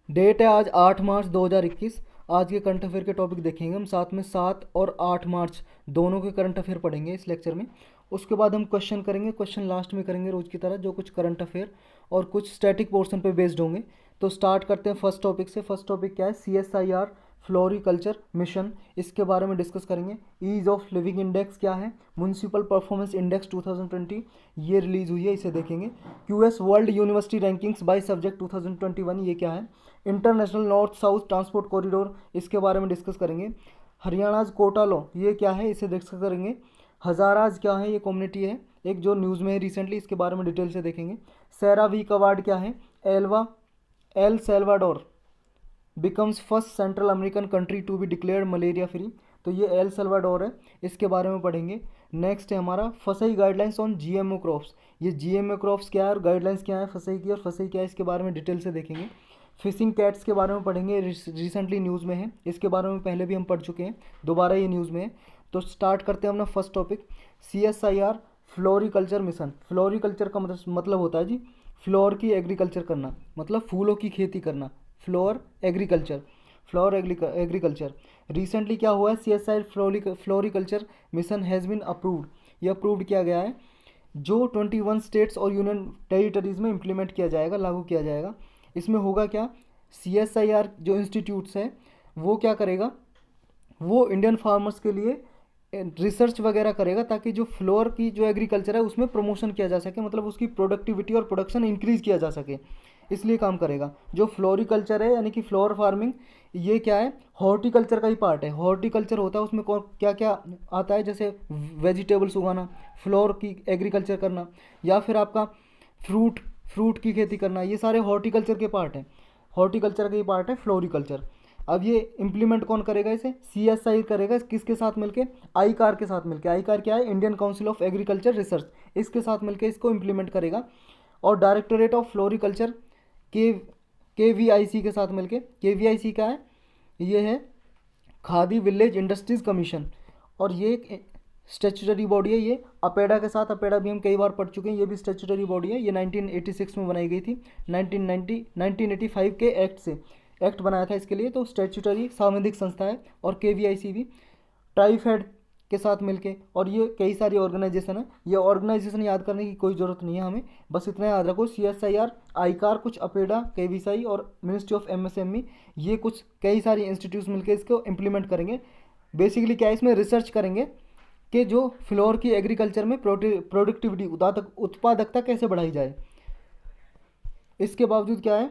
Date है आज 8 मार्च 2021। आज के करंट अफेयर के टॉपिक देखेंगे हम, साथ में 7 और 8 मार्च दोनों के करंट अफेयर पढ़ेंगे इस लेक्चर में। उसके बाद हम क्वेश्चन करेंगे, क्वेश्चन लास्ट में करेंगे रोज की तरह, जो कुछ करंट अफेयर और कुछ स्टैटिक पोर्शन पे बेस्ड होंगे। तो स्टार्ट करते हैं फर्स्ट टॉपिक से। फर्स्ट टॉपिक क्या है? CSIR फ्लोरिकल्चर मिशन, इसके बारे में डिस्कस करेंगे। ईज ऑफ लिविंग इंडेक्स क्या है? म्यूनसिपल परफॉर्मेंस इंडेक्स 2020 ये रिलीज हुई है, इसे देखेंगे। QS world university rankings bye subject 2021 ये क्या है? International north south transport corridor, इसके बारे में डिस्कस करेंगे। हरियाणाज कोटा लॉ ये क्या है? इसे डिस्कस करेंगे। हजाराज क्या है? ये कम्युनिटी है एक जो न्यूज़ में है रिसेंटली, इसके बारे में डिटेल से देखेंगे। सेरा वीक अवार्ड क्या है? एल्वा El Salvador becomes first central American country to be declared malaria free, तो ये एल सल्वाडोर है, इसके बारे में पढ़ेंगे। नेक्स्ट है हमारा फसई गाइडलाइंस ऑन GMO क्रॉप्स। ये GMO क्रॉप्स क्या है और गाइडलाइंस क्या है फसई की, और फसई क्या है इसके बारे में डिटेल से देखेंगे। फिशिंग कैट्स के बारे में पढ़ेंगे, रिसेंटली न्यूज़ में है, इसके बारे में पहले भी हम पढ़ चुके हैं, दोबारा ये न्यूज़ में है। तो स्टार्ट करते हैं अपना first topic. CSIR floriculture mission. Floriculture का मतलब होता है जी फ्लोर की एग्रीकल्चर करना, मतलब फूलों की खेती करना। Floor agriculture, floor agriculture. Recently क्या हुआ है? CSI floriculture mission has been approved, ये अप्रूव्ड किया गया है, जो 21 स्टेट्स और यूनियन टेरिटरीज़ में इम्प्लीमेंट किया जाएगा, लागू किया जाएगा। इसमें होगा क्या? CSIR जो इंस्टीट्यूट्स है वो क्या करेगा? वो इंडियन फार्मर्स के लिए रिसर्च वगैरह करेगा, ताकि जो फ्लोर की जो एग्रीकल्चर है उसमें प्रमोशन किया जा सके, मतलब उसकी प्रोडक्टिविटी और प्रोडक्शन इंक्रीज़ किया जा सके, इसलिए काम करेगा। जो फ्लोरिकल्चर है यानी कि फ्लोर फार्मिंग, ये क्या है? हॉर्टिकल्चर का ही पार्ट है। हॉर्टिकल्चर होता है उसमें कौन क्या क्या आता है? जैसे वेजिटेबल्स उगाना, फ्लोर की एग्रीकल्चर करना, या फिर आपका फ्रूट फ्रूट की खेती करना, ये सारे हॉर्टिकल्चर के पार्ट हैं। हॉर्टिकल्चर का ही पार्ट है फ्लोरिकल्चर। अब ये इम्प्लीमेंट कौन करेगा? इसे CSI करेगा, किसके साथ मिलके? आईकार के साथ मिलके। आईकार क्या है? Indian council of agriculture research, इसके साथ मिलके इसको इम्प्लीमेंट करेगा। और डायरेक्टोरेट ऑफ फ्लोरिकल्चर के KVIC के साथ मिलके। KVIC क्या है? ये है खादी विलेज इंडस्ट्रीज कमीशन, और ये एक स्टेचुटरी बॉडी है। ये अपेडा के साथ, अपेडा भी हम कई बार पढ़ चुके हैं, ये भी स्टेचुटरी बॉडी है। ये 1986 में बनाई गई थी, 1985 के एक्ट से एक्ट बनाया था इसके लिए, तो स्टेचुटरी सांविधिक संस्था है। और KVIC भी ट्राइफेड के साथ मिलके, और ये कई सारी ऑर्गेनाइजेशन है। ये ऑर्गेनाइजेशन याद करने की कोई ज़रूरत नहीं है हमें, बस इतना याद रखो। CSIR, आईकार कुछ, अपेडा, KVSI और मिनिस्ट्री ऑफ MSME, ये कुछ कई सारी इंस्टीट्यूट्स मिलकर इसको इम्प्लीमेंट करेंगे। बेसिकली क्या है? इसमें रिसर्च करेंगे कि जो फ्लोर की एग्रीकल्चर में प्रोडक्टिविटी, उत्पादकता कैसे बढ़ाई जाए। इसके बावजूद क्या है?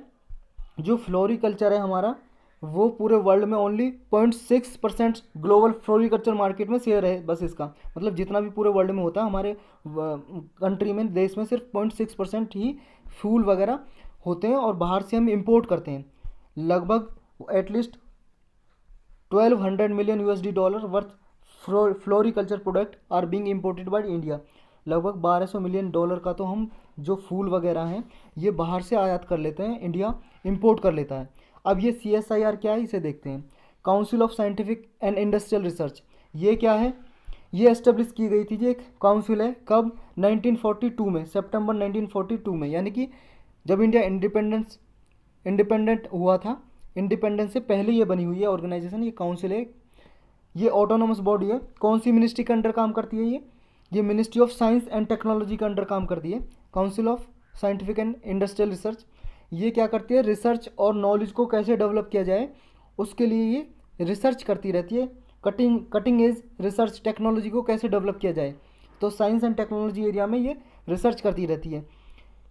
जो फ्लोरिकल्चर है हमारा, वो पूरे वर्ल्ड में ओनली 0.6% ग्लोबल फ्लोरिकल्चर मार्केट में शेयर है बस इसका, मतलब जितना भी पूरे वर्ल्ड में होता है हमारे कंट्री में, देश में सिर्फ 0.6% ही फूल वगैरह होते हैं, और बाहर से हम इंपोर्ट करते हैं। लगभग at least 1200 million USD worth floriculture product are being imported by India. लगभग 1200 मिलियन डॉलर का तो हम जो फूल वगैरह हैं ये बाहर से आयात कर लेते हैं, इंडिया इंपोर्ट कर लेता है। अब ये CSIR क्या है, इसे देखते हैं। Council of scientific and industrial research, ये क्या है? ये एस्टेब्लिश की गई थी जी, एक काउंसिल है। कब? 1942 में, सितंबर 1942 में, यानी कि जब इंडिया इंडिपेंडेंट हुआ था। इंडिपेंडेंस से पहले ये बनी हुई है ऑर्गेनाइजेशन, ये काउंसिल है। ये ऑटोनोमस बॉडी है। कौन सी मिनिस्ट्री के अंडर काम करती है ये ministry of science and technology के अंडर काम करती है। Council of scientific and industrial research, ये क्या करती है? रिसर्च और नॉलेज को कैसे डेवलप किया जाए उसके लिए ये रिसर्च करती रहती है। कटिंग एज रिसर्च टेक्नोलॉजी को कैसे डेवलप किया जाए, तो साइंस एंड टेक्नोलॉजी एरिया में ये रिसर्च करती रहती है।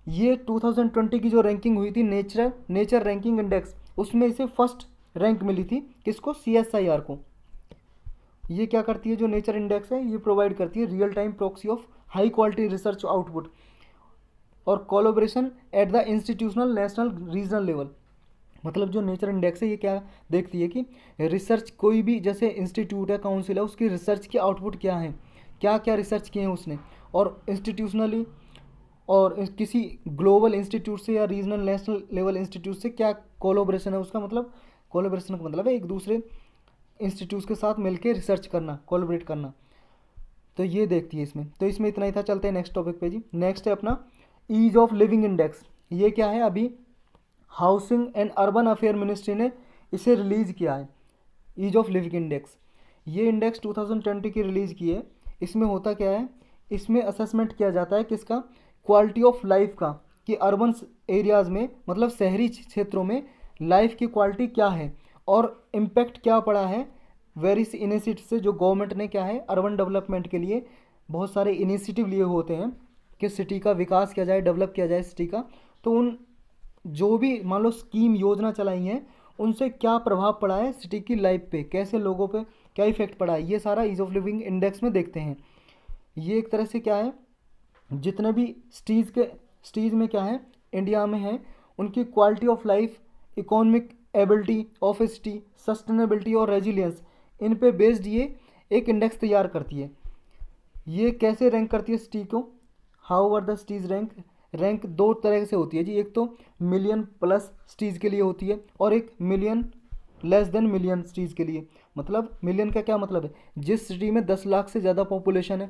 ये 2020 की जो रैंकिंग हुई थी नेचर रैंकिंग इंडेक्स, उसमें इसे फर्स्ट रैंक मिली थी। किसको? CSIR को। ये क्या करती है? जो नेचर इंडेक्स है ये प्रोवाइड करती है real time proxy of high quality research output और collaboration at the institutional national regional level. मतलब जो नेचर इंडेक्स है ये क्या देखती है कि रिसर्च, कोई भी जैसे इंस्टीट्यूट है, काउंसिल है, उसकी रिसर्च के आउटपुट क्या है, क्या क्या रिसर्च किए हैं उसने, और इंस्टीट्यूशनली और किसी ग्लोबल इंस्टीट्यूट से या रीजनल नेशनल लेवल इंस्टीट्यूट से क्या कोलैबोरेशन है उसका। मतलब कोलैबोरेशन का मतलब है एक दूसरे इंस्टीट्यूट के साथ मिलकर रिसर्च करना, कोलैबोरेट करना। तो ये देखती है इसमें। तो इसमें इतना ही था। चलते हैं नेक्स्ट टॉपिक पे जी। नेक्स्ट है अपना ईज ऑफ लिविंग इंडेक्स। ये क्या है? अभी housing and urban affair ministry ने इसे रिलीज़ किया है, ईज ऑफ लिविंग इंडेक्स। ये इंडेक्स 2020 की रिलीज़ की है। इसमें होता क्या है, इसमें असेसमेंट किया जाता है किसका, क्वालिटी ऑफ लाइफ का, कि अर्बन एरियाज़ में मतलब शहरी क्षेत्रों में लाइफ की क्वालिटी क्या है और इम्पैक्ट क्या पड़ा है वेरियस इनिशिएटिव से, जो गवर्नमेंट ने क्या है अर्बन डेवलपमेंट के लिए बहुत सारे इनिशिएटिव लिए होते हैं कि सिटी का विकास किया जाए, डेवलप किया जाए सिटी का। तो उन जो भी मान लो स्कीम योजना चलाई हैं उनसे क्या प्रभाव पड़ा है सिटी की लाइफ पे, कैसे लोगों पे क्या इफेक्ट पड़ा है, ये सारा ईज ऑफ लिविंग इंडेक्स में देखते हैं। ये एक तरह से क्या है, जितने भी सिटीज़ में क्या है इंडिया में है, उनकी quality of life, economic ability of A city, sustainability और रेजिलियंस, इन पे बेस्ड ये एक इंडेक्स तैयार करती है। ये कैसे रैंक करती है सिटी को, how are the cities rank दो तरह से होती है जी। एक तो मिलियन प्लस सिटीज़ के लिए होती है और एक million less than million cities के लिए। मतलब मिलियन का क्या मतलब है, जिस सिटी में 10 लाख से ज़्यादा पॉपुलेशन है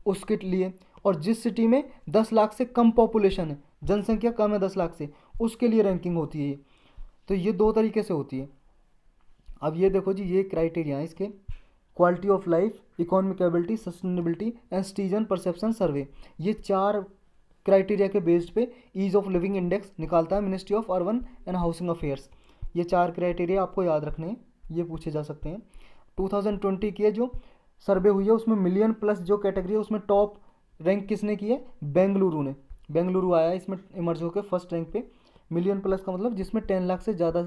उसके लिए, और जिस सिटी में 10 लाख से कम पॉपुलेशन है, जनसंख्या कम है 10 लाख से, उसके लिए रैंकिंग होती है ये। तो ये दो तरीके से होती है। अब ये देखो जी, ये क्राइटेरिया है इसके, quality of life, economic ability, sustainability and citizen perception survey. ये 4 क्राइटेरिया के बेस्ड पे ईज ऑफ लिविंग इंडेक्स निकालता है ministry of urban and housing affairs. ये 4 क्राइटेरिया आपको याद रखने हैं, ये पूछे जा सकते हैं। 2020 की जो सर्वे हुई है उसमें मिलियन प्लस जो कैटेगरी है उसमें टॉप रैंक किसने की है, बेंगलुरु ने। बेंगलुरु आया है इसमें इमर्ज होकर फर्स्ट रैंक पे। मिलियन प्लस का मतलब जिसमें 10 लाख से ज़्यादा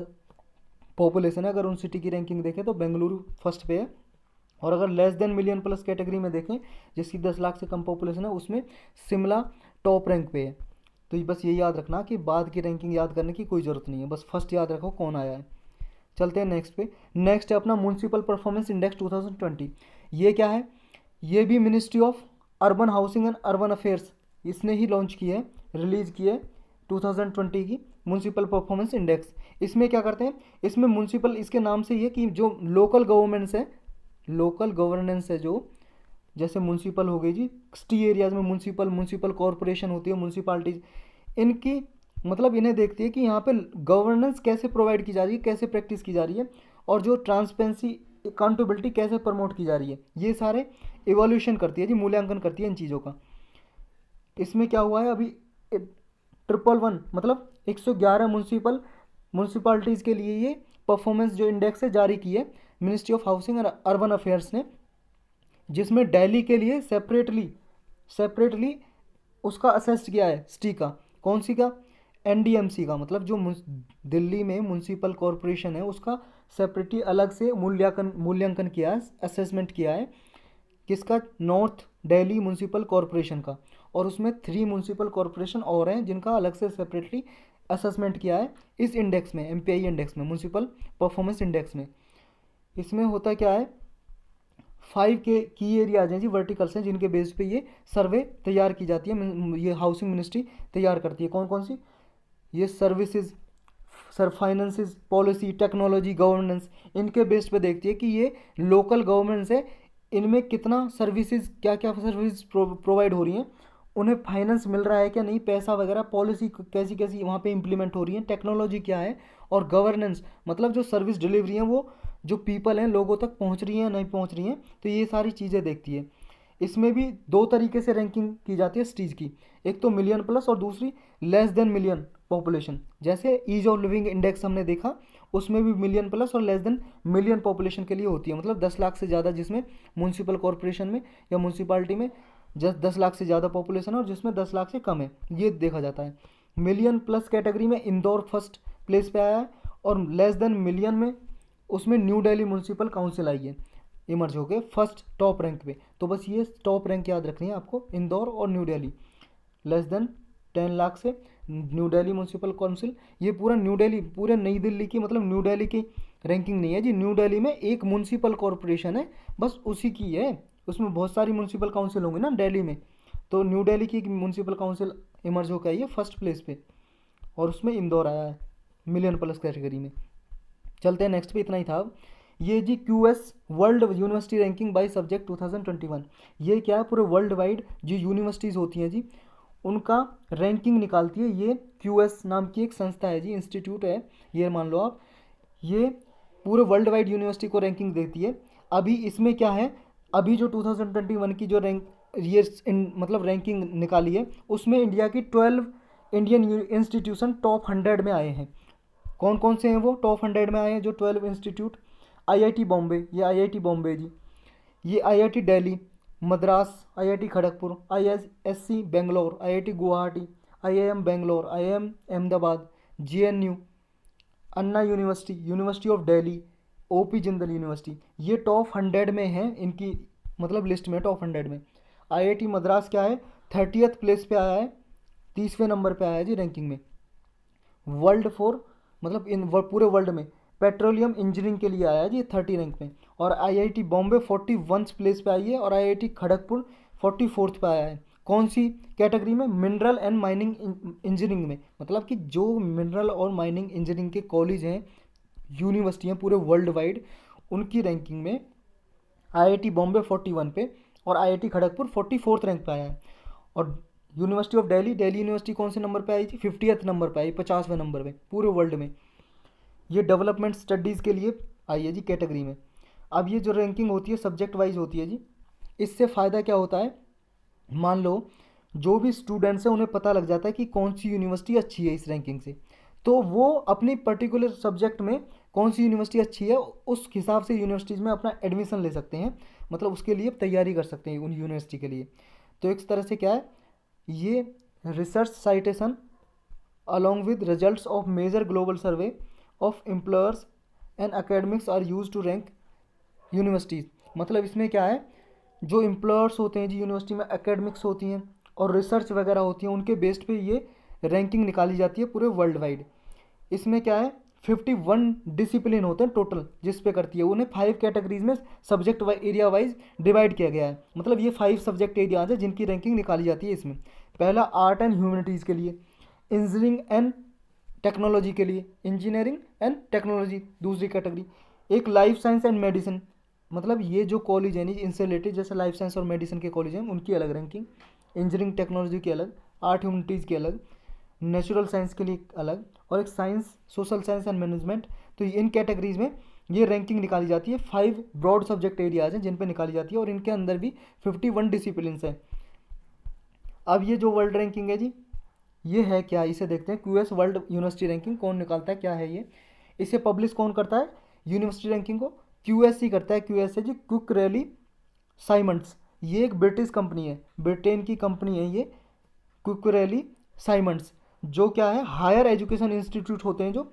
पॉपुलेशन है, अगर उन सिटी की रैंकिंग देखें तो बेंगलुरु फर्स्ट पे है। और अगर less than million plus category में देखें जिसकी 10 लाख से कम पॉपुलेशन है, उसमें शिमला टॉप रैंक पे है। तो बस ये याद रखना कि बाद की रैंकिंग याद करने की कोई ज़रूरत नहीं है, बस फर्स्ट याद रखो कौन आया है। चलते हैं नेक्स्ट पे। नेक्स्ट है अपना म्यूनसिपल परफॉर्मेंस इंडेक्स 2020। ये क्या है, ये भी ministry of urban housing and urban affairs इसने ही लॉन्च की है, रिलीज़ की है 2020 की म्यूनसिपल परफॉर्मेंस इंडेक्स। इसमें क्या करते हैं, इसमें म्यूनसिपल इसके नाम से ये कि जो लोकल गवर्नेंस है जो, जैसे म्यूनसिपल हो गई जी, सिटी एरियाज में म्यूनसिपल कॉरपोरेशन होती है, म्यूनसिपालिटीज, इनकी मतलब इन्हें देखती है कि यहाँ पे गवर्नेंस कैसे प्रोवाइड की जा रही है, कैसे प्रैक्टिस की जा रही है, और जो ट्रांसपेरेंसी अकाउंटेबिलिटी कैसे प्रमोट की जा रही है, ये सारे इवोल्यूशन करती है जी, मूल्यांकन करती है इन चीज़ों का। इसमें क्या हुआ है अभी 111 मतलब 111 म्यूनसिपालिटीज़ के लिए ये परफॉर्मेंस जो इंडेक्स है जारी की है ministry of housing and urban affairs ने, जिसमें दिल्ली के लिए सेपरेटली उसका असेस किया है सिटी का। कौन सी का, एनडीएमसी का, मतलब जो दिल्ली में म्यूनसिपल कॉरपोरेशन है उसका सेपरेटली अलग से मूल्यांकन किया है, असेसमेंट किया है किसका, नॉर्थ दिल्ली म्यूनसिपल कॉरपोरेशन का। और उसमें 3 म्यूनसिपल कॉरपोरेशन और हैं जिनका अलग से सेपरेटली असेसमेंट किया है इस इंडेक्स में, एमपीआई इंडेक्स में, म्यूनसिपल परफॉर्मेंस इंडेक्स में। इसमें होता क्या है, 5 के की एरियाज हैं जी, वर्टिकल्स हैं, जिनके बेस पे ये सर्वे तैयार की जाती है, ये हाउसिंग मिनिस्ट्री तैयार करती है। कौन कौन सी, ये services, finances, policy, technology, governance, इनके बेस पे देखती है कि ये लोकल गवर्नमेंट्स है, इनमें कितना सर्विसेज, क्या क्या सर्विस प्रोवाइड हो रही हैं, उन्हें फाइनेंस मिल रहा है क्या नहीं, पैसा वगैरह, पॉलिसी कैसी कैसी वहाँ पे इंप्लीमेंट हो रही है, टेक्नोलॉजी क्या है, और गवर्नेंस मतलब जो सर्विस डिलीवरी है वो जो पीपल हैं लोगों तक पहुँच रही हैं नहीं पहुँच रही हैं, तो ये सारी चीज़ें देखती है। इसमें भी 2 तरीके से रैंकिंग की जाती है सिटीज़ की, एक तो मिलियन प्लस और दूसरी लेस देन मिलियन पॉपुलेशन। जैसे ईज ऑफ लिविंग इंडेक्स हमने देखा, उसमें भी मिलियन प्लस और लेस देन मिलियन पॉपुलेशन के लिए होती है, मतलब 10 लाख से ज़्यादा जिसमें म्यूनसिपल कॉरपोरेशन में या म्यूनसिपालिटी में 10 लाख से ज़्यादा पॉपुलेशन है और जिसमें 10 लाख से कम है, ये देखा जाता है। मिलियन प्लस कैटेगरी में इंदौर फर्स्ट प्लेस पे आया है, और लेस देन मिलियन में उसमें न्यू दिल्ली म्यूनसिपल काउंसिल आई है, इमर्ज हो गए फर्स्ट टॉप रैंक पे। तो बस ये टॉप रैंक याद रखनी है आपको, इंदौर और new Delhi. Less than 10 lakh से न्यू दिल्ली म्यूनसिपल काउंसिल, ये पूरा न्यू दिल्ली, पूरे नई दिल्ली की मतलब न्यू दिल्ली की रैंकिंग नहीं है जी, न्यू दिल्ली में एक म्यूनसिपल कॉरपोरेशन है बस उसी की है, उसमें बहुत सारी म्यूनसिपल काउंसिल होंगी ना दिल्ली में, तो न्यू दिल्ली की म्यूनसिपल काउंसिल इमर्ज होकर आई है फर्स्ट प्लेस पे, और उसमें इंदौर आया है मिलियन प्लस कैटेगरी में। चलते हैं नेक्स्ट पे, इतना ही था। ये जी QS world university ranking by subject 2021, ये क्या है, पूरे वर्ल्ड वाइड जो यूनिवर्सिटीज़ होती हैं जी उनका रैंकिंग निकालती है। ये QS नाम की एक संस्था है जी, इंस्टीट्यूट है, ये मान लो आप। ये पूरे वर्ल्ड वाइड यूनिवर्सिटी को रैंकिंग देती है। अभी इसमें क्या है, अभी जो 2021 की जो मतलब रैंकिंग निकाली है, उसमें इंडिया की 12 इंडियन इंस्टीट्यूशन टॉप 100 में आए हैं। कौन कौन से हैं वो टॉप 100 में आए हैं जो 12 इंस्टीट्यूट? IIT बॉम्बे, ये IIT बॉम्बे जी, ये IIT Delhi, Madras, IIT Kharagpur, IISc Bangalore, IIT Guwahati, IIM Bangalore, IIM Ahmedabad, JNU, Anna university, university of Delhi, OP Jindal university, ये टॉप 100 में हैं इनकी, मतलब लिस्ट में टॉप 100 में। IIT मद्रास क्या है, 30th प्लेस पे आया है, 30वें नंबर पे आया है जी रैंकिंग में। वर्ल्ड फोर मतलब पूरे वर्ल्ड में पेट्रोलियम इंजीनियरिंग के लिए आया है जी 30 रैंक में। और IIT बॉम्बे 41 प्लेस पे आई है, और IIT खड़गपुर 44th पे आया है। कौन सी कैटेगरी में? मिनरल एंड माइनिंग इंजीनियरिंग में। मतलब कि जो मिनरल और माइनिंग इंजीनियरिंग के कॉलेज हैं, यूनिवर्सिटी हैं पूरे वर्ल्ड वाइड, उनकी रैंकिंग में IIT बॉम्बे 41 पे और IIT खड़गपुर 44th रैंक पे आया है। और university of Delhi, Delhi university कौन से नंबर पे आई थी? 50th नंबर पे आई, 50वें नंबर पे पूरे वर्ल्ड में। ये डेवलपमेंट स्टडीज़ के लिए आई है जी कैटेगरी में। अब ये जो रैंकिंग होती है सब्जेक्ट वाइज होती है जी। इससे फ़ायदा क्या होता है, मान लो जो भी स्टूडेंट्स हैं उन्हें पता लग जाता है कि कौन सी यूनिवर्सिटी अच्छी है इस रैंकिंग से, तो वो अपनी पर्टिकुलर सब्जेक्ट में कौन सी यूनिवर्सिटी अच्छी है उस हिसाब से यूनिवर्सिटीज़ में अपना एडमिशन ले सकते हैं, मतलब उसके लिए तैयारी कर सकते हैं उन यूनिवर्सिटी के लिए। तो एक तरह से क्या है, ये research citation along with results of major global survey of employers and academics are used to rank universities। मतलब इसमें क्या है, जो एम्प्लॉयर्स होते हैं जी यूनिवर्सिटी में, एकेडमिक्स होती हैं और रिसर्च वगैरह होती हैं, उनके बेस्ड पे ये रैंकिंग निकाली जाती है पूरे वर्ल्ड वाइड। इसमें क्या है, 51 डिसिप्लिन होते हैं टोटल जिस पे करती है, उन्हें 5 कैटेगरीज में सब्जेक्ट एरिया वाइज डिवाइड किया गया है। मतलब ये 5 सब्जेक्ट एरियाज है जिनकी रैंकिंग निकाली जाती है इसमें। पहला आर्ट एंड ह्यूमैनिटीज़ के लिए, इंजीनियरिंग एंड टेक्नोलॉजी के लिए, इंजीनियरिंग एंड टेक्नोलॉजी दूसरी कैटेगरी। एक लाइफ साइंस एंड मेडिसिन, मतलब ये जो कॉलेज है नहीं इनसे रिलेटेड, जैसे लाइफ साइंस और मेडिसिन के कॉलेज हैं उनकी अलग रैंकिंग, इंजीनियरिंग टेक्नोलॉजी की अलग, आर्ट ह्यूमैनिटीज़ की अलग, नेचुरल साइंस के लिए अलग, और एक science social science and management. तो इन कैटेगरीज में ये रैंकिंग निकाली जाती है। 5 ब्रॉड सब्जेक्ट एरियाज हैं जिन पे निकाली जाती है और इनके अंदर भी 51 डिसिप्लिन हैं। अब ये जो वर्ल्ड रैंकिंग है जी, ये है क्या, इसे देखते हैं। QS वर्ल्ड यूनिवर्सिटी रैंकिंग कौन निकालता है, क्या है ये, इसे पब्लिश कौन करता है यूनिवर्सिटी रैंकिंग को? QS ही करता है। QS है जी कुकरेली साइमंड्स, ये एक ब्रिटिश कंपनी है, ब्रिटेन की कंपनी है ये कुकरेली साइमंड्स, जो क्या है हायर एजुकेशन इंस्टीट्यूट होते हैं। जो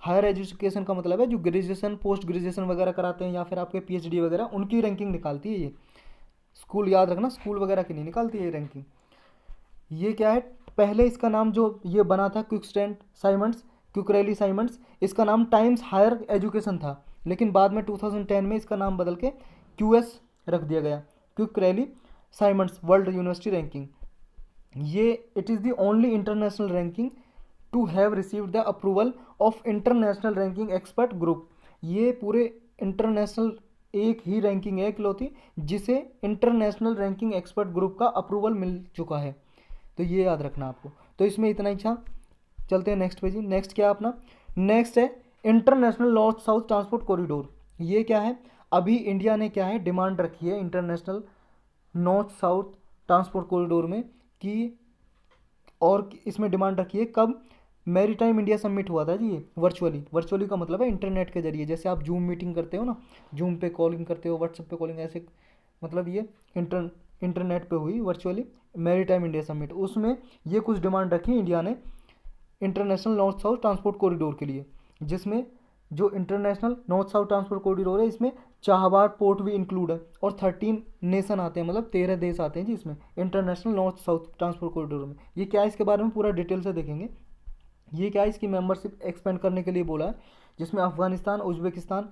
हायर एजुकेशन का मतलब है जो ग्रेजुएशन पोस्ट ग्रेजुएशन वगैरह कराते हैं या फिर आपके PhD वगैरह, उनकी रैंकिंग निकालती है ये। स्कूल याद रखना, स्कूल वगैरह की नहीं निकालती है ये रैंकिंग। ये क्या है, पहले इसका नाम जो ये बना था क्विकस्टैंड साइमंड्स, क्यूकरेली साइमंड्स, इसका नाम टाइम्स हायर एजुकेशन था, लेकिन बाद में 2010 में इसका नाम बदल के QS रख दिया गया, क्यूकरेली साइमंड्स वर्ल्ड यूनिवर्सिटी रैंकिंग। ये it is the only international ranking to have received the approval of international ranking expert group. ये पूरे इंटरनेशनल एक ही रैंकिंग है इकलौती जिसे इंटरनेशनल रैंकिंग एक्सपर्ट ग्रुप का अप्रूवल मिल चुका है। तो ये याद रखना आपको। तो इसमें इतना ही था, चलते हैं नेक्स्ट पे जी। नेक्स्ट क्या अपना, नेक्स्ट है international north south transport corridor. ये क्या है, अभी इंडिया ने क्या है डिमांड रखी है international north south transport corridor में कि, और इसमें डिमांड रखी है कब, मैरीटाइम इंडिया समिट हुआ था जी ये वर्चुअली। वर्चुअली का मतलब है इंटरनेट के जरिए, जैसे आप जूम मीटिंग करते हो ना, जूम पे कॉलिंग करते हो, व्हाट्सएप पे कॉलिंग, ऐसे मतलब ये इंटरनेट पे हुई वर्चुअली मैरीटाइम इंडिया समिट। उसमें ये कुछ डिमांड रखी इंडिया ने international north south transport corridor के लिए, जिसमें जो international north south transport corridor है इसमें चाहबार पोर्ट भी इंक्लूड है और 13 नेशन आते हैं, मतलब 13 देश आते हैं जी इसमें international north south transport corridor में। ये क्या है, इसके बारे में पूरा डिटेल से देखेंगे। ये क्या है, इसकी मेंबरशिप एक्सपेंड करने के लिए बोला है, जिसमें अफगानिस्तान उज्बेकिस्तान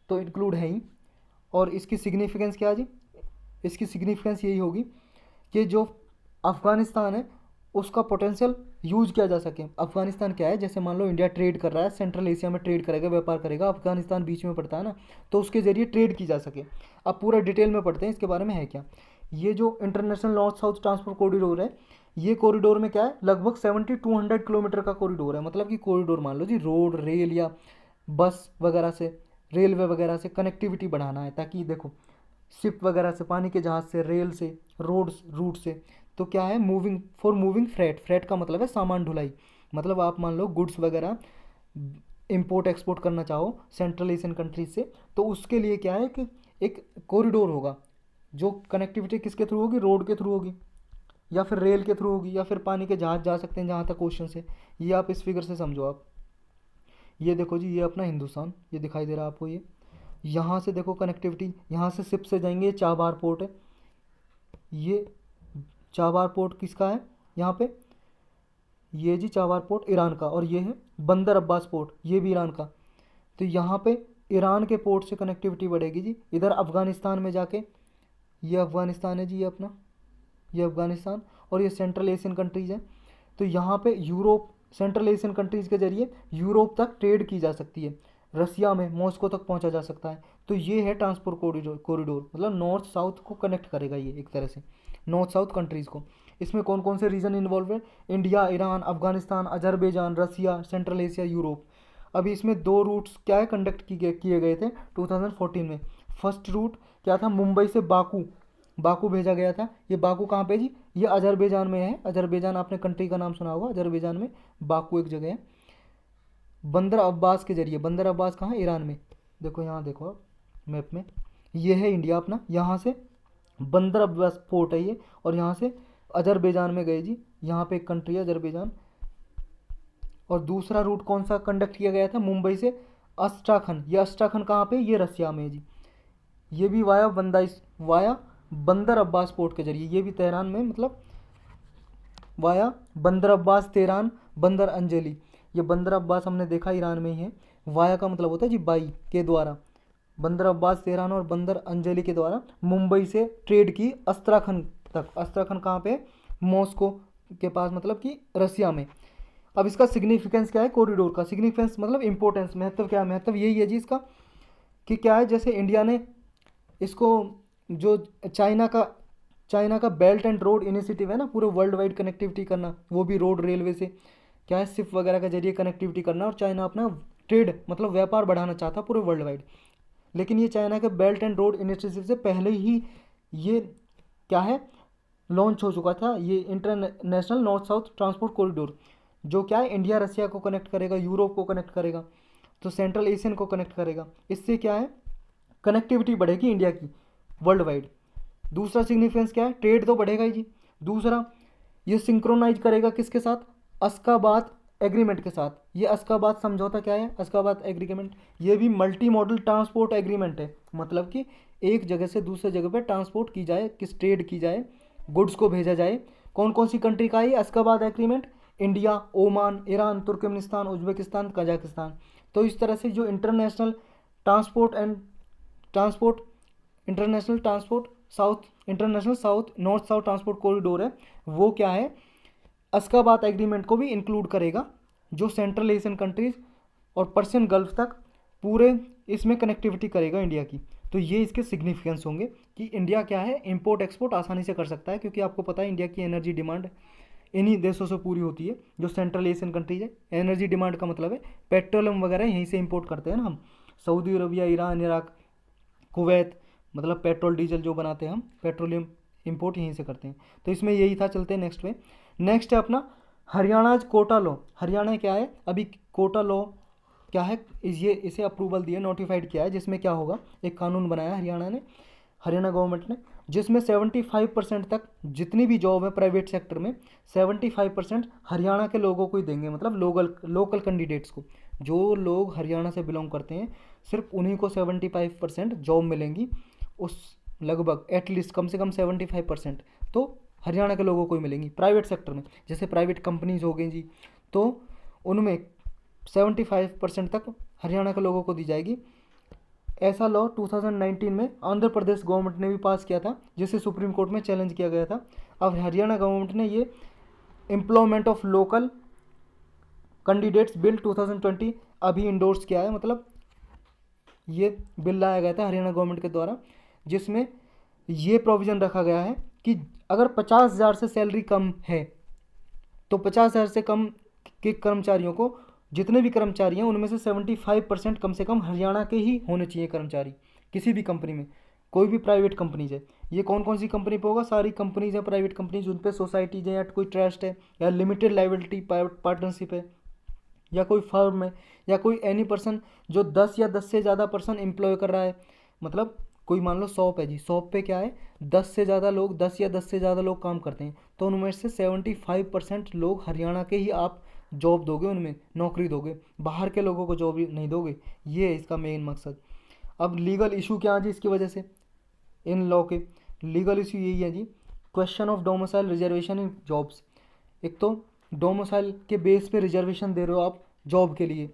तो इंक्लूड है ही। और इसकी सिग्निफिकेंस क्या है जी, इसकी सिग्निफिकेंस यही होगी कि जो अफ़गानिस्तान है उसका पोटेंशियल यूज किया जा सके। अफ़गानिस्तान क्या है, जैसे मान लो इंडिया ट्रेड कर रहा है, सेंट्रल एशिया में ट्रेड करेगा, व्यापार करेगा, अफ़गानिस्तान बीच में पड़ता है ना, तो उसके ज़रिए ट्रेड की जा सके। अब पूरा डिटेल में पढ़ते हैं इसके बारे में है क्या। ये जो international north south transport corridor है, ये कॉरिडोर में क्या है, लगभग 7200 किलोमीटर का कॉरिडोर है। मतलब कि कॉरिडोर मान लो जी, रोड रेल या बस वगैरह से, रेलवे वगैरह से कनेक्टिविटी बढ़ाना है, ताकि देखो शिप वगैरह से, पानी के जहाज़ से, रेल से, रोड रूट से, तो क्या है, moving for moving freight. Freight का मतलब है सामान ढुलाई। मतलब आप मान लो गुड्स वगैरह इंपोर्ट एक्सपोर्ट करना चाहो सेंट्रल एशियन कंट्रीज से, तो उसके लिए क्या है कि एक कॉरिडोर होगा, जो कनेक्टिविटी किसके थ्रू होगी, रोड के थ्रू होगी, या फिर रेल के थ्रू होगी, या फिर पानी के जहाज जा सकते हैं जहाँ तक ओशन से। ये आप इस फिगर से समझो आप। ये देखो जी, ये अपना हिंदुस्तान, ये दिखाई दे रहा है आपको, ये यहाँ से देखो कनेक्टिविटी, यहाँ से शिप से जाएंगे, ये चाबार पोर्ट है। ये चाबार पोर्ट किसका है यहाँ पे, ये जी चाबार पोर्ट ईरान का, और ये है बंदर अब्बास पोर्ट, ये भी ईरान का। तो यहाँ पे ईरान के पोर्ट से कनेक्टिविटी बढ़ेगी जी। इधर अफ़गानिस्तान में जाके, ये अफ़गानिस्तान है जी, ये अपना, ये अफ़गानिस्तान, और ये सेंट्रल एशियन कंट्रीज़ हैं। तो यहाँ पे यूरोप, सेंट्रल एशियन कंट्रीज़ के ज़रिए यूरोप तक ट्रेड की जा सकती है, रसिया में मॉस्को तक पहुँचा जा सकता है। तो ये है ट्रांसपोर्ट कॉरिडोर, मतलब नॉर्थ साउथ को कनेक्ट करेगा ये एक तरह से, नॉर्थ साउथ कंट्रीज़ को। इसमें कौन कौन से रीजन इन्वॉल्व है, इंडिया, ईरान, अफगानिस्तान, अजरबैजान, रसिया, सेंट्रल एशिया, यूरोप। अभी इसमें दो रूट्स क्या है कंडक्ट किए गए थे 2014 में। फर्स्ट रूट क्या था, मुंबई से बाकू, बाकू भेजा गया था। ये बाकू कहाँ पे जी, ये अजरबैजान में है। अजरबैजान आपने कंट्री का नाम सुना होगा, अजरबैजान में बाकू एक जगह है। बंदर अब्बास के जरिए, बंदर अब्बास कहाँ है, ईरान में। देखो यहाँ देखो आप मैप में, ये है इंडिया अपना, यहाँ से बंदर अब्बास पोर्ट है ये, और यहाँ से अजरबैजान में गए जी, यहाँ पे एक कंट्री है अजरबैजान। और दूसरा रूट कौन सा कंडक्ट किया गया था, मुंबई से अस्ट्राखन। ये अस्ट्राखन कहाँ पे, ये रसिया में है जी। ये भी वाया बंदर अब्बास पोर्ट के जरिए, ये भी तेहरान में, मतलब वाया बंदर अब्बास तेहरान, बंदर अंजलि। ये बंदर अब्बास हमने देखा ईरान में ही है। वाया का मतलब होता है जी बाई के द्वारा, बंदर अब्बास तेहरान और बंदर अंजलि के द्वारा मुंबई से ट्रेड की अस्ट्राखन तक। अस्ट्राखन कहाँ पे, मॉस्को के पास, मतलब कि रसिया में। अब इसका सिग्निफिकेंस क्या है, कॉरिडोर का सिग्निफिकेंस मतलब इंपॉर्टेंस, महत्व क्या है, महत्व यही है जी इसका, कि क्या है, जैसे इंडिया ने इसको, जो चाइना का बेल्ट एंड रोड इनिशिएटिव है ना, पूरे वर्ल्ड वाइड कनेक्टिविटी करना, वो भी रोड रेलवे से, क्या है, शिप वगैरह के जरिए कनेक्टिविटी करना। और चाइना अपना ट्रेड मतलब व्यापार बढ़ाना चाहता पूरे वर्ल्ड वाइड। लेकिन ये चाइना के बेल्ट एंड रोड इनिशिएटिव से पहले ही ये क्या है, लॉन्च हो चुका था, ये international north south transport corridor, जो क्या है, इंडिया रसिया को कनेक्ट करेगा, यूरोप को कनेक्ट करेगा, तो सेंट्रल एशियन को कनेक्ट करेगा। इससे क्या है, कनेक्टिविटी बढ़ेगी इंडिया की वर्ल्ड वाइड। दूसरा सिग्निफिकेंस क्या है, ट्रेड तो बढ़ेगा ही जी। दूसरा, ये सिंक्रोनाइज करेगा किसके साथ, अशकाबाद एग्रीमेंट के साथ। ये अशकाबाद समझौता क्या है, अशकाबाद एग्रीमेंट, ये भी मल्टी मॉडल ट्रांसपोर्ट एग्रीमेंट है। मतलब कि एक जगह से दूसरे जगह पर ट्रांसपोर्ट की जाए, किस ट्रेड की जाए, गुड्स को भेजा जाए। कौन कौन सी कंट्री का है ये Ashgabat agreement, India, Oman, Iran, Turkmenistan, Uzbekistan, Kazakhstan. तो इस तरह से जो transport and transport international south north south transport corridor है, वो क्या है, अशकाबाद एग्रीमेंट को भी इंक्लूड करेगा, जो सेंट्रल एशियन कंट्रीज और पर्शियन गल्फ तक पूरे इसमें कनेक्टिविटी करेगा इंडिया की। तो ये इसके सिग्निफिकेंस होंगे कि इंडिया क्या है, इंपोर्ट एक्सपोर्ट आसानी से कर सकता है, क्योंकि आपको पता है इंडिया की एनर्जी डिमांड इन्हीं देशों से पूरी होती है, जो सेंट्रल एशियन कंट्रीज है। एनर्जी डिमांड का मतलब है पेट्रोलियम वगैरह यहीं से इंपोर्ट करते हैं ना हम, Saudi Arabia, Iran, Iraq, Kuwait, मतलब पेट्रोल डीजल जो बनाते हैं हम, पेट्रोलियम इंपोर्ट यहीं से करते हैं। तो इसमें यही था। चलते हैं नेक्स्ट पे। नेक्स्ट है अपना हरियाणा कोटा लॉ। हरियाणा क्या है, अभी कोटा लॉ क्या है, ये इसे अप्रूवल दिया, नोटिफाइड किया है, जिसमें क्या होगा, एक कानून बनाया हरियाणा गवर्नमेंट ने, जिसमें 75% तक जितनी भी जॉब है प्राइवेट सेक्टर में, 75% हरियाणा के लोगों को ही देंगे, मतलब लोकल कैंडिडेट्स को। जो लोग हरियाणा से बिलोंग करते हैं, सिर्फ उन्हीं को 75% जॉब मिलेंगी, उस लगभग एटलीस्ट कम से कम 75% तो हरियाणा के लोगों को ही मिलेंगी प्राइवेट सेक्टर में। जैसे प्राइवेट कंपनीज हो गई जी, तो उनमें 75% तक हरियाणा के लोगों को दी जाएगी। ऐसा लॉ 2019 में आंध्र प्रदेश गवर्नमेंट ने भी पास किया था, जिसे सुप्रीम कोर्ट में चैलेंज किया गया था। अब हरियाणा गवर्नमेंट ने ये employment of local candidates bill 2020 अभी इंडोर्स किया है, मतलब ये बिल लाया गया था हरियाणा गवर्नमेंट के द्वारा, जिसमें ये प्रोविज़न रखा गया है कि अगर 50,000 से सैलरी कम है तो 50,000 से कम के कर्मचारियों को, जितने भी कर्मचारी हैं उनमें से 75% कम से कम हरियाणा के ही होने चाहिए कर्मचारी, किसी भी कंपनी में, कोई भी प्राइवेट कंपनीज है। ये कौन कौन सी कंपनी पे होगा? सारी कंपनीज हैं प्राइवेट कंपनीज, उन पे सोसाइटीज हैं या कोई ट्रस्ट है या लिमिटेड लाइबिलिटी पार्टनरशिप है या कोई फर्म है या कोई एनी पर्सन जो 10 या 10 से ज़्यादा पर्सन एम्प्लॉय कर रहा है। मतलब कोई मान लो शॉप है जी, शॉप पे क्या है, 10 से ज़्यादा लोग, 10 या 10 से ज़्यादा लोग काम करते हैं, तो उनमें से 75% लोग हरियाणा के ही आप जॉब दोगे, उनमें नौकरी दोगे, बाहर के लोगों को जॉब नहीं दोगे। ये है इसका मेन मकसद। अब लीगल इशू क्या है जी इसकी वजह से, इन लॉ के लीगल इशू यही है जी, question of domicile reservation in jobs. एक तो डोमिसाइल के बेस पे रिजर्वेशन दे रहे हो आप जॉब के लिए,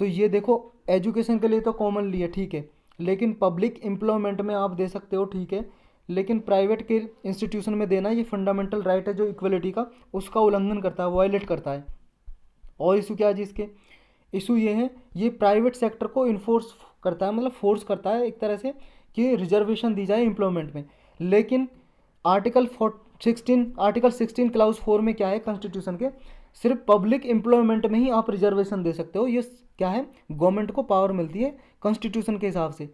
तो ये देखो एजुकेशन के लिए तो कॉमनली है, ठीक है, लेकिन पब्लिक एम्प्लॉयमेंट में आप दे सकते हो, ठीक है, लेकिन प्राइवेट के इंस्टीट्यूशन में देना ये फंडामेंटल राइट है जो इक्वलिटी का, उसका उल्लंघन करता है, वायलेट करता है। और इशू क्या है जी इसके, इशू ये है, ये प्राइवेट सेक्टर को इन्फोर्स करता है, मतलब फोर्स करता है एक तरह से कि रिजर्वेशन दी जाए एम्प्लॉयमेंट में। लेकिन आर्टिकल 16 क्लाउज 4 में क्या है कॉन्स्टिट्यूशन के, सिर्फ पब्लिक एम्प्लॉयमेंट में ही आप रिजर्वेशन दे सकते हो। ये क्या है, गवर्नमेंट को पावर मिलती है कॉन्स्टिट्यूशन के हिसाब से,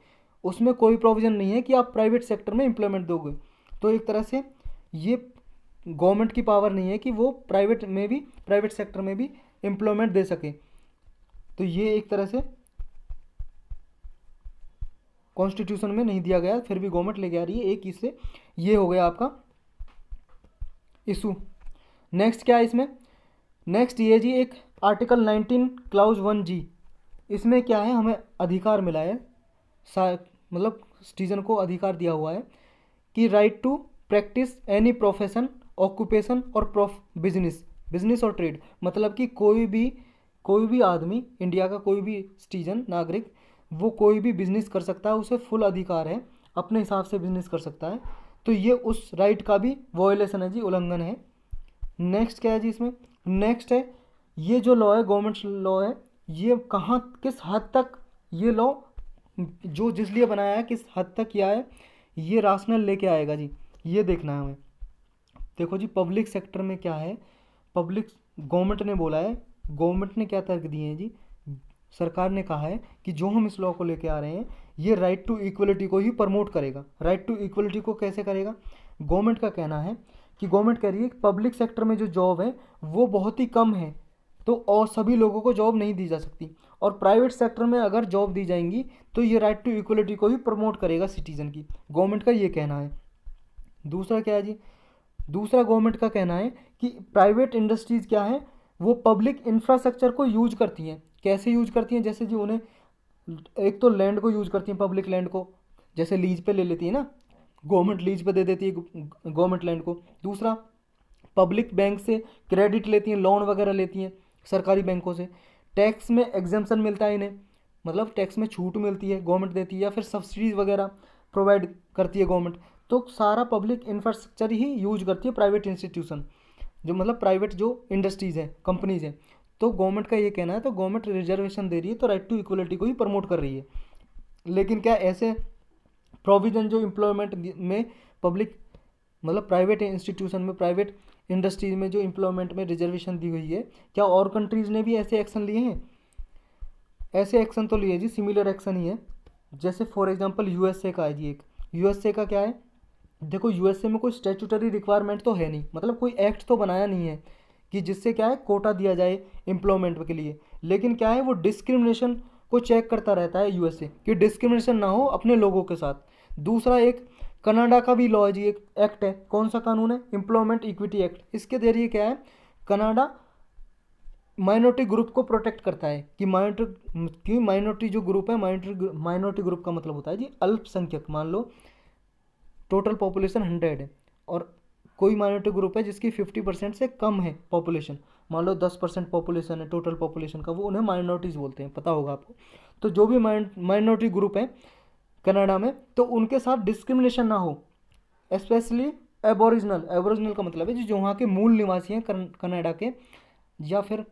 उसमें कोई प्रोविज़न नहीं है कि आप प्राइवेट सेक्टर में एम्प्लॉयमेंट दोगे। तो एक तरह से ये गवर्नमेंट की पावर नहीं है कि वो प्राइवेट सेक्टर में भी एम्प्लॉयमेंट दे सके। तो ये एक तरह से कॉन्स्टिट्यूशन में नहीं दिया गया, फिर भी गवर्नमेंट लेके आ रही है एक इससे, ये हो गया आपका इशू। नेक्स्ट क्या है इसमें, नेक्स्ट ये जी एक आर्टिकल 19 क्लाउज 1G, इसमें क्या है, हमें अधिकार मिला है, मतलब सिटीजन को अधिकार दिया हुआ है कि right to practice any profession, occupation और बिजनेस और ट्रेड। मतलब कि कोई भी आदमी, इंडिया का कोई भी सिटीजन नागरिक, वो कोई भी बिजनेस कर सकता है, उसे फुल अधिकार है, अपने हिसाब से बिजनेस कर सकता है। तो ये उस राइट का भी वॉयलेशन है जी, उल्लंघन है। नेक्स्ट क्या है जी इसमें, नेक्स्ट है ये जो लॉ है, गवर्नमेंट लॉ है, ये कहाँ किस हद तक ये लॉ जो जिस लिए बनाया है किस हद तक किया है, ये राशनल लेके आएगा जी, ये देखना है हमें। देखो जी पब्लिक सेक्टर में क्या है, पब्लिक गवर्नमेंट ने बोला है, गवर्नमेंट ने क्या तर्क दिए हैं जी, सरकार ने कहा है कि जो हम इस लॉ को लेके आ रहे हैं ये राइट टू इक्वलिटी को ही प्रमोट करेगा। राइट टू इक्वलिटी को कैसे करेगा, गवर्नमेंट का कहना है कि गवर्नमेंट कह रही है कि पब्लिक सेक्टर में जो जॉब है वो बहुत ही कम है, तो और सभी लोगों को जॉब नहीं दी जा सकती, और प्राइवेट सेक्टर में अगर जॉब दी जाएंगी तो ये राइट टू इक्वलिटी को ही प्रमोट करेगा सिटीजन की, गवर्नमेंट का ये कहना है। दूसरा क्या है जी, दूसरा गवर्नमेंट का कहना है कि प्राइवेट इंडस्ट्रीज़ क्या है, वो पब्लिक इंफ्रास्ट्रक्चर को यूज करती हैं। कैसे यूज करती हैं, जैसे जी उन्हें एक तो लैंड को यूज करती हैं, पब्लिक लैंड को, जैसे लीज पे ले लेती है ना, गवर्नमेंट लीज पे दे देती है गवर्नमेंट लैंड को। दूसरा पब्लिक बैंक से क्रेडिट लेती हैं, लोन वगैरह लेती हैं सरकारी बैंकों से। टैक्स में एग्जाम्पशन मिलता है इन्हें, मतलब टैक्स में छूट मिलती है, गवर्नमेंट देती है, या फिर सब्सिडीज वगैरह प्रोवाइड करती है गवर्नमेंट। तो सारा पब्लिक इंफ्रास्ट्रक्चर ही यूज करती है प्राइवेट इंस्टीट्यूशन, जो मतलब प्राइवेट जो इंडस्ट्रीज़ हैं, कंपनीज हैं। तो गवर्नमेंट का ये कहना है, तो गवर्नमेंट रिजर्वेशन दे रही है तो राइट टू इक्वलिटी को ही प्रमोट कर रही है। लेकिन क्या ऐसे प्रोविज़न जो एम्प्लॉयमेंट में पब्लिक, मतलब प्राइवेट इंस्टीट्यूशन में, प्राइवेट इंडस्ट्रीज में जो एम्प्लॉयमेंट में रिजर्वेशन दी हुई है, क्या और कंट्रीज़ ने भी ऐसे एक्शन लिए हैं? ऐसे एक्शन तो लिए जी, सिमिलर एक्शन ही है। जैसे फॉर एग्जांपल यूएसए का है जी एक, यूएसए का क्या है, देखो यूएसए में कोई स्टैट्यूटरी रिक्वायरमेंट तो है नहीं, मतलब कोई एक्ट तो बनाया नहीं है कि जिससे क्या है कोटा दिया जाए एम्प्लॉयमेंट के लिए। लेकिन क्या है, वो डिस्क्रिमिनेशन को चेक करता रहता है यूएसए कि डिस्क्रिमिनेशन ना हो अपने लोगों के साथ। दूसरा एक कनाडा का भी लॉ है जी, एक एक्ट है, कौन सा कानून है, एम्प्लॉयमेंट इक्विटी एक्ट। इसके जरिए क्या है, कनाडा माइनॉरिटी ग्रुप को प्रोटेक्ट करता है कि माइनॉरिटी जो ग्रुप है, माइनॉरिटी ग्रुप का मतलब होता है जी अल्पसंख्यक। मान लो टोटल पॉपुलेशन 100 है और कोई माइनॉरिटी ग्रुप है जिसकी 50% से कम है पॉपुलेशन, मान लो 10% पॉपुलेशन है टोटल पॉपुलेशन का, वो उन्हें माइनॉरिटीज़ बोलते हैं, पता होगा आपको। तो जो भी माइनॉरिटी ग्रुप है कनाडा में, तो उनके साथ डिस्क्रिमिनेशन ना हो, स्पेशली एबोरिजिनल का मतलब है जो वहाँ के मूल निवासी हैं कनाडा के, या फिर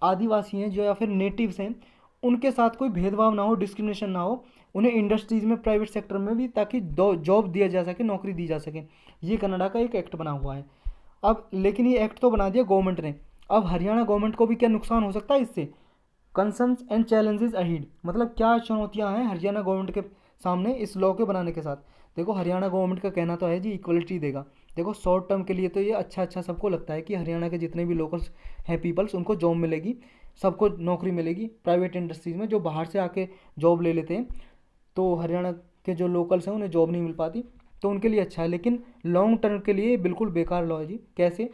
आदिवासी हैं जो, या फिर नेटिव्स हैं, उनके साथ कोई भेदभाव ना हो, डिस्क्रिमिनेशन ना हो उन्हें इंडस्ट्रीज़ में, प्राइवेट सेक्टर में भी, ताकि जॉब दिया जा सके, नौकरी दी जा सके। ये कनाडा का एक एक्ट बना हुआ है। अब लेकिन ये एक्ट तो बना दिया गवर्नमेंट ने, अब हरियाणा गवर्नमेंट को भी क्या नुकसान हो सकता है इससे। कंसर्न्स एंड चैलेंजेस अहीड, मतलब क्या चुनौतियां हैं हरियाणा गवर्नमेंट के सामने इस लॉ के बनाने के साथ। देखो हरियाणा गवर्नमेंट का कहना तो है जी इक्वलिटी देगा। देखो शॉर्ट टर्म के लिए तो ये अच्छा सबको लगता है कि हरियाणा के जितने भी लोकल्स हैं पीपल्स उनको जॉब मिलेगी, सबको नौकरी मिलेगी प्राइवेट इंडस्ट्रीज़ में। जो बाहर से आके जॉब ले लेते हैं तो हरियाणा के जो लोकल्स हैं उन्हें जॉब नहीं मिल पाती, तो उनके लिए अच्छा है। लेकिन लॉन्ग टर्म के लिए बिल्कुल बेकार लॉ है जी। कैसे,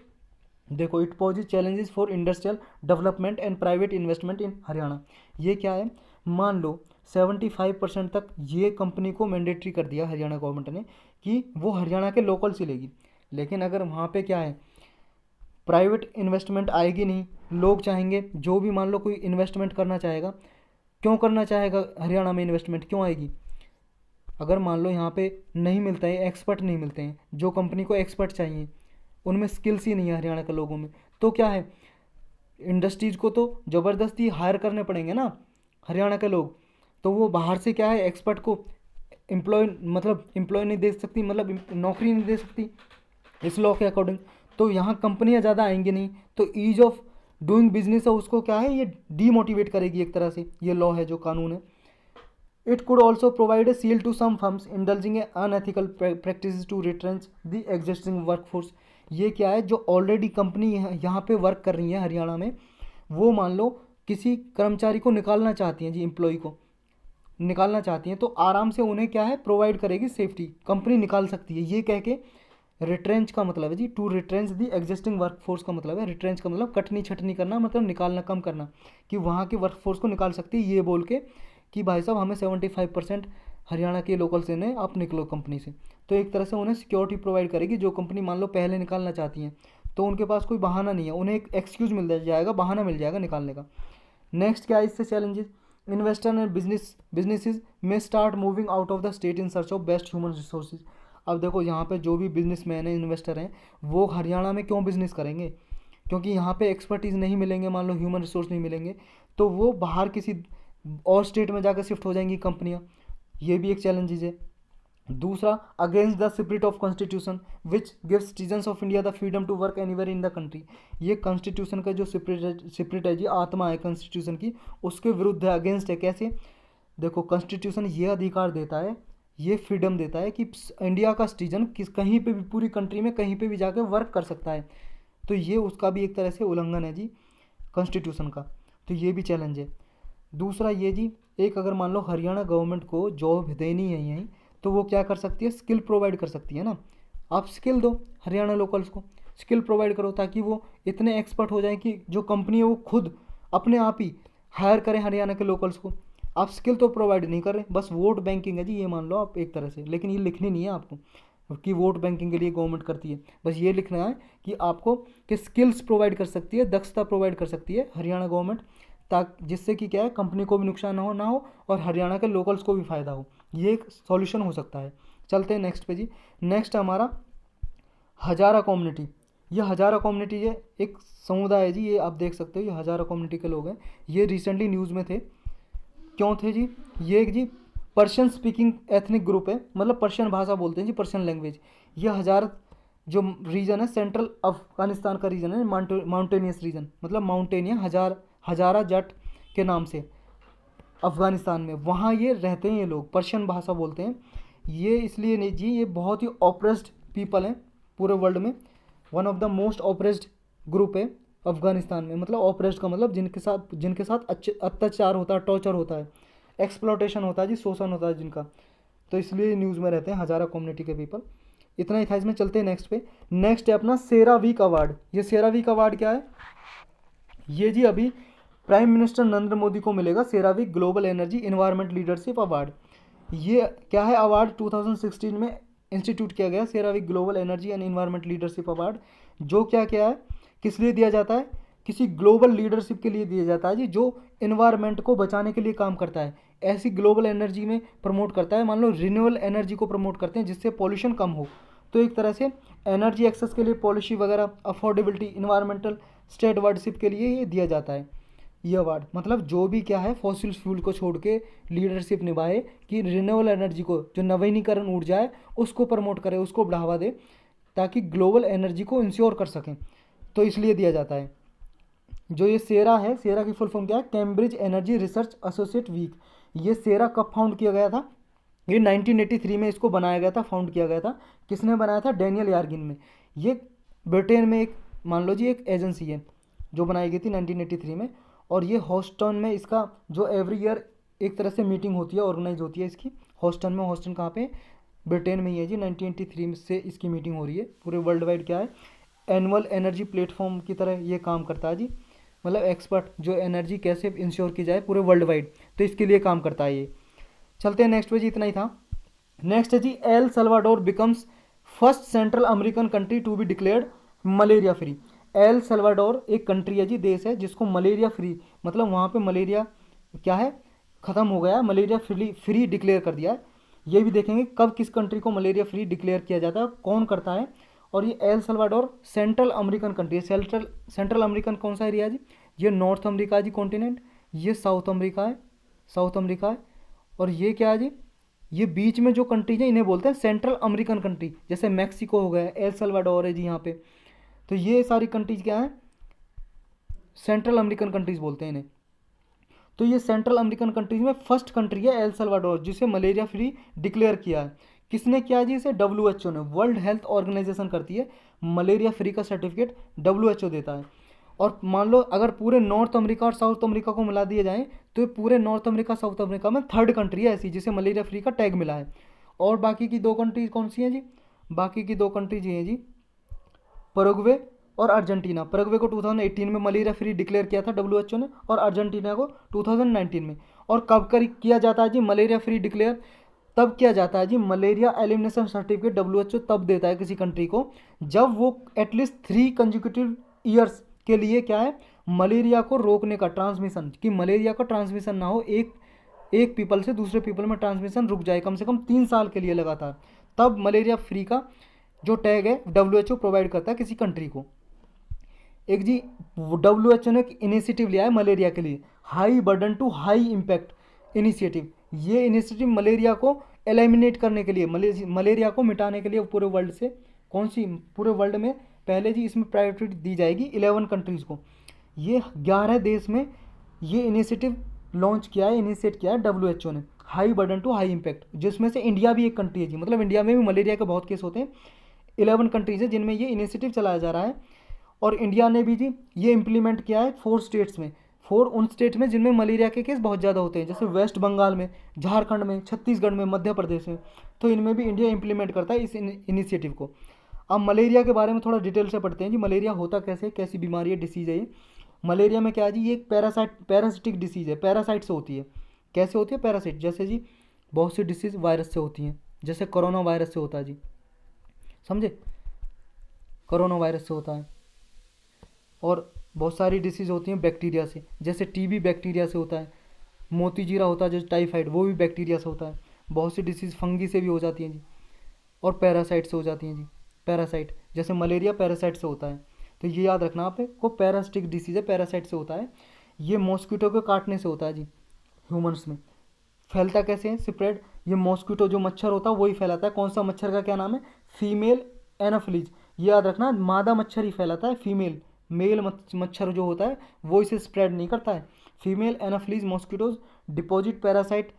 देखो it poses challenges for industrial development and private investment in Haryana. ये क्या है, मान लो 75% तक ये कंपनी को मैंडेटरी कर दिया हरियाणा गवर्नमेंट ने कि वो हरियाणा के लोकल से लेगी। लेकिन अगर वहाँ पे क्या है, प्राइवेट इन्वेस्टमेंट आएगी नहीं, लोग चाहेंगे जो भी मान लो कोई इन्वेस्टमेंट करना चाहेगा, क्यों करना चाहेगा हरियाणा में इन्वेस्टमेंट क्यों आएगी। अगर मान लो यहाँ पे नहीं मिलता है, एक्सपर्ट नहीं मिलते हैं, जो कंपनी को एक्सपर्ट चाहिए उनमें स्किल्स ही नहीं है हरियाणा के लोगों में, तो क्या है इंडस्ट्रीज़ को तो ज़बरदस्ती हायर करने पड़ेंगे ना हरियाणा के लोग। तो वो बाहर से क्या है एक्सपर्ट को एम्प्लॉय नहीं दे सकती, मतलब नौकरी नहीं दे सकती इस लॉ के अकॉर्डिंग। तो यहाँ कंपनियाँ ज़्यादा आएंगी नहीं, तो ईज ऑफ डूइंग बिजनेस है उसको क्या है ये डीमोटिवेट करेगी एक तरह से, ये लॉ है जो कानून है। It could also provide a seal to some firms indulging a unethical practice to retrench the existing workforce. ये क्या है, जो ऑलरेडी कंपनी यहाँ पे वर्क कर रही है हरियाणा में, वो मान लो किसी कर्मचारी को निकालना चाहती हैं जी, एम्प्लॉय को निकालना चाहती हैं, तो आराम से उन्हें क्या है प्रोवाइड करेगी सेफ्टी, कंपनी निकाल सकती है। ये कह के रिट्रेंच का मतलब है जी to retrench the existing workforce का मतलब है, रिट्रेंच का मतलब कटनी छटनी करना, मतलब निकालना कम करना, कि वहाँ की वर्कफोर्स को निकाल सकती है ये बोल के कि भाई साहब हमें 75% हरियाणा के लोकल से ने आप निकलो कंपनी से। तो एक तरह से उन्हें सिक्योरिटी प्रोवाइड करेगी। जो कंपनी मान लो पहले निकालना चाहती हैं तो उनके पास कोई बहाना नहीं है, उन्हें एक एक्सक्यूज़ मिल जाएगा, बहाना मिल जाएगा निकालने का। नेक्स्ट क्या है इससे चैलेंजेस, इन्वेस्टर एंड बिजनेसेस में start moving out of the state in search of best human resources. अब देखो यहाँ पे जो भी बिजनेसमैन है इन्वेस्टर हैं वो हरियाणा में क्यों बिजनेस करेंगे, क्योंकि यहाँ पे एक्सपर्टीज़ नहीं मिलेंगे, मान लो ह्यूमन रिसोर्स नहीं मिलेंगे, तो वो बाहर किसी और स्टेट में जाकर शिफ्ट हो जाएंगी कंपनियाँ। ये भी एक चैलेंजेस है। दूसरा, against the spirit of constitution which gives citizens of India the freedom to work anywhere in the country. ये कॉन्स्टिट्यूशन का जो स्पिरिट है जी, आत्मा है कॉन्स्टिट्यूशन की, उसके विरुद्ध है, अगेंस्ट है। कैसे, देखो कॉन्स्टिट्यूशन ये अधिकार देता है, ये फ्रीडम देता है कि इंडिया का सिटीजन किस कहीं पे भी पूरी कंट्री में कहीं पे भी जाकर वर्क कर सकता है, तो ये उसका भी एक तरह से उल्लंघन है जी कॉन्स्टिट्यूशन का, तो ये भी चैलेंज है। दूसरा ये जी, एक अगर मान लो हरियाणा गवर्नमेंट को जॉब देनी है यहीं, तो वो क्या कर सकती है, स्किल प्रोवाइड कर सकती है ना। आप स्किल दो हरियाणा लोकल्स को, स्किल प्रोवाइड करो ताकि वो इतने एक्सपर्ट हो जाएं कि जो कंपनी है वो खुद अपने आप ही हायर करें हरियाणा के लोकल्स को। आप स्किल तो प्रोवाइड नहीं कर रहे, बस वोट बैंकिंग है जी, ये मान लो आप एक तरह से। लेकिन ये लिखनी नहीं है आपको कि वोट बैंकिंग के लिए गवर्नमेंट करती है, बस ये लिखना है कि आपको कि स्किल्स प्रोवाइड कर सकती है, दक्षता प्रोवाइड कर सकती है हरियाणा गवर्नमेंट, ताकि जिससे कि क्या है कंपनी को भी नुकसान ना हो और हरियाणा के लोकल्स को भी फ़ायदा हो। ये एक सॉल्यूशन हो सकता है। चलते हैं नेक्स्ट पे जी। नेक्स्ट हमारा हजारा कम्युनिटी। ये हजारा कम्युनिटी ये एक समुदाय है जी, ये आप देख सकते हो, ये हजारा कम्युनिटी के लोग हैं। ये रिसेंटली न्यूज़ में थे, क्यों थे जी, ये एक जी पर्शियन स्पीकिंग एथनिक ग्रुप है, मतलब पर्शियन भाषा बोलते हैं जी, पर्शियन लैंग्वेज। ये हज़ार जो रीजन है सेंट्रल अफगानिस्तान का रीजन है, माउंटेनियस रीजन, मतलब माउंटेनिया हजारा जट के नाम से अफ़गानिस्तान में, वहाँ ये रहते हैं, ये लोग पर्शियन भाषा बोलते हैं। ये इसलिए नहीं जी, ये बहुत ही ऑप्रेस्ड पीपल हैं पूरे वर्ल्ड में, one of the most oppressed group है अफ़गानिस्तान में। मतलब ऑप्रेस्ड का मतलब जिनके साथ अत्याचार होता है, टॉर्चर होता है, एक्सप्लॉटेशन होता है जी, शोषण होता है जिनका, तो इसलिए न्यूज़ में रहते हैं हज़ारा कम्युनिटी के पीपल। इतना ही था इसमें। चलते हैं नेक्स्ट पे। नेक्स्ट है अपना सेरावीक अवार्ड। ये सेरावीक अवार्ड क्या है, ये जी अभी प्राइम मिनिस्टर नरेंद्र मोदी को मिलेगा CERAWeek global energy environment leadership award. ये क्या है अवार्ड, 2016 में इंस्टीट्यूट किया गया CERAWeek global energy and environment leadership award. जो क्या है, किस लिए दिया जाता है, किसी ग्लोबल लीडरशिप के लिए दिया जाता है जी, जो इन्वायरमेंट को बचाने के लिए काम करता है, ऐसी ग्लोबल एनर्जी में प्रमोट करता है। मान लो रिन्यूएबल एनर्जी को प्रमोट करते हैं जिससे पॉल्यूशन कम हो, तो एक तरह से एनर्जी एक्सेस के लिए पॉलिसी वगैरह, अफोर्डेबिलिटी, इन्वायरमेंटल स्टेटवर्डशिप के लिए ये दिया जाता है ये अवार्ड। मतलब जो भी क्या है फॉसिल फ्यूल को छोड़ के लीडरशिप निभाए कि रिन्यूएबल एनर्जी को, जो नवीनीकरण ऊर्जा है उसको प्रमोट करे, उसको बढ़ावा दे, ताकि ग्लोबल एनर्जी को इंश्योर कर सकें, तो इसलिए दिया जाता है। जो ये सेरा है, सेरा की फुल फॉर्म क्या है? Cambridge energy research associate week. ये सेरा कब फाउंड किया गया था? ये 1983 में इसको बनाया गया था, फाउंड किया गया था। किसने बनाया था? डेनियल यार्गिन में। ये ब्रिटेन में एक, मान लो जी, एक एजेंसी है जो बनाई गई थी 1983 में। और ये हॉस्टन में इसका जो एवरी ईयर एक तरह से मीटिंग होती है, ऑर्गेनाइज होती है इसकी, हॉस्टन में। हॉस्टन कहाँ पे? ब्रिटेन में ही है जी। 1983 से इसकी मीटिंग हो रही है। पूरे वर्ल्ड वाइड क्या है? एनुअल एनर्जी प्लेटफॉर्म की तरह ये काम करता है जी। मतलब एक्सपर्ट जो एनर्जी कैसे इंश्योर की जाए पूरे वर्ल्ड वाइड, तो इसके लिए काम करता है ये। चलते हैं नेक्स्ट पे जी, इतना ही था। नेक्स्ट है जी, El Salvador becomes first central American country to be declared malaria free. El Salvador एक कंट्री है जी, देश है, जिसको मलेरिया फ्री, मतलब वहाँ पे मलेरिया क्या है, ख़त्म हो गया, मलेरिया फ्री डिक्लेयर कर दिया है। ये भी देखेंगे कब किस कंट्री को मलेरिया फ्री डिक्लेयर किया जाता है, कौन करता है। और ये El Salvador central American country है। सेंट्रल अमेरिकन कौन सा एरिया है जी? ये नॉर्थ अमेरिका है जी, कॉन्टिनेंट। ये साउथ अमेरिका है, साउथ अमेरिका है। और ये क्या है जी? ये बीच में जो कंट्रीज है इन्हें बोलते हैं सेंट्रल अमेरिकन कंट्री। जैसे मैक्सिको हो गया, एल सल्वाडोर है जी यहाँ पे। तो ये सारी कंट्रीज क्या है? सेंट्रल अमेरिकन कंट्रीज बोलते हैं इन्हें। तो ये सेंट्रल अमेरिकन कंट्रीज में फर्स्ट कंट्री है एल सल्वाडोर, जिसे मलेरिया फ्री डिक्लेयर किया है। किसने किया जी इसे? डब्ल्यूएचओ ने, वर्ल्ड हेल्थ ऑर्गेनाइजेशन करती है। मलेरिया फ्री का सर्टिफिकेट डब्ल्यूएचओ देता है। और मान लो अगर पूरे नॉर्थ अमेरिका और साउथ अमेरिका को मिला दिया जाए, तो ये पूरे नॉर्थ अमेरिका साउथ अमेरिका में थर्ड कंट्री है ऐसी जिसे मलेरिया फ्री का टैग मिला है। और बाकी की दो कंट्रीज कौन सी हैं जी? बाकी की दो कंट्रीज ये हैं जी, परुग्वे और अर्जेंटीना। परुग्वे को 2018 में मलेरिया फ्री डिक्लेयर किया था डब्ल्यूएचओ ने, और अर्जेंटीना को 2019 में। और कब कर किया जाता है जी मलेरिया फ्री डिक्लेयर? तब किया जाता है जी, मलेरिया एलिमिनेशन सर्टिफिकेट डब्ल्यूएचओ तब देता है किसी कंट्री को जब वो एटलीस्ट 3 कंजिक्यूटिव ईयर्स के लिए क्या है, मलेरिया को रोकने का, ट्रांसमिशन, कि मलेरिया का ट्रांसमिशन ना हो, एक पीपल से दूसरे पीपल में ट्रांसमिशन रुक जाए कम से कम 3 साल के लिए लगातार, तब मलेरिया फ्री का जो टैग है डब्ल्यूएचओ प्रोवाइड करता है किसी कंट्री को। एक जी, डब्ल्यूएचओ ने एक इनिशिएटिव लिया है मलेरिया के लिए, high burden to high impact initiative. ये इनिशिएटिव मलेरिया को एलिमिनेट करने के लिए, मलेरिया को मिटाने के लिए पूरे वर्ल्ड से, कौन सी, पूरे वर्ल्ड में पहले जी इसमें प्रायोरिटी दी जाएगी 11 कंट्रीज़ को। ये 11 देश में ये इनिशिएटिव लॉन्च किया है, इनिशिएट किया है डब्ल्यूएचओ ने, high burden to high impact, जिसमें से इंडिया भी एक कंट्री है जी। मतलब इंडिया में भी मलेरिया के बहुत केस होते हैं। 11 कंट्रीज़ है जिनमें ये इनिशिएटिव चलाया जा रहा है। और इंडिया ने भी जी ये इम्प्लीमेंट किया है 4 स्टेट्स में, 4 उन स्टेट में जिनमें मलेरिया के केस बहुत ज़्यादा होते हैं, जैसे वेस्ट बंगाल में, झारखंड में, छत्तीसगढ़ में, मध्य प्रदेश में। तो इनमें भी इंडिया इम्प्लीमेंट करता है इस इनिशिएटिव को। अब मलेरिया के बारे में थोड़ा डिटेल से पढ़ते हैं जी। मलेरिया होता कैसे, कैसी बीमारी है, डिसीज़ है ये। मलेरिया में क्या है जी, ये एक पैरासिटिक डिसीज़ है, पैरासाइट से होती है। कैसे होती है? पैरासाइट। जैसे जी बहुत सी डिसीज़ वायरस से होती हैं, जैसे कोरोना वायरस से होता है जी, समझे, कोरोना वायरस से होता है। और बहुत सारी डिसीज़ होती हैं बैक्टीरिया से, जैसे टीबी बैक्टीरिया से होता है, मोतीजीरा होता है जैसे टाइफाइड, वो भी बैक्टीरिया से होता है। बहुत सी डिसीज़ फंगी से भी हो जाती हैं जी, और पैरासाइट से हो जाती हैं जी। पैरासाइट जैसे मलेरिया पैरासाइट से होता है, तो ये याद रखना आपको, पैरासिटिक डिसीज़ है, पैरासाइट से होता है। ये मॉस्किटो के काटने से होता है जी ह्यूमन्स में। फैलता कैसे है? स्प्रेड, ये मॉस्किटो जो मच्छर होता है वही फैलाता है। कौन सा मच्छर का क्या नाम है? Female Anopheles. ये याद रखना, मादा मच्छर ही फैलाता है, फीमेल, मेल मच्छर जो होता है वो इसे स्प्रेड नहीं करता है। Female Anopheles mosquitoes deposit parasite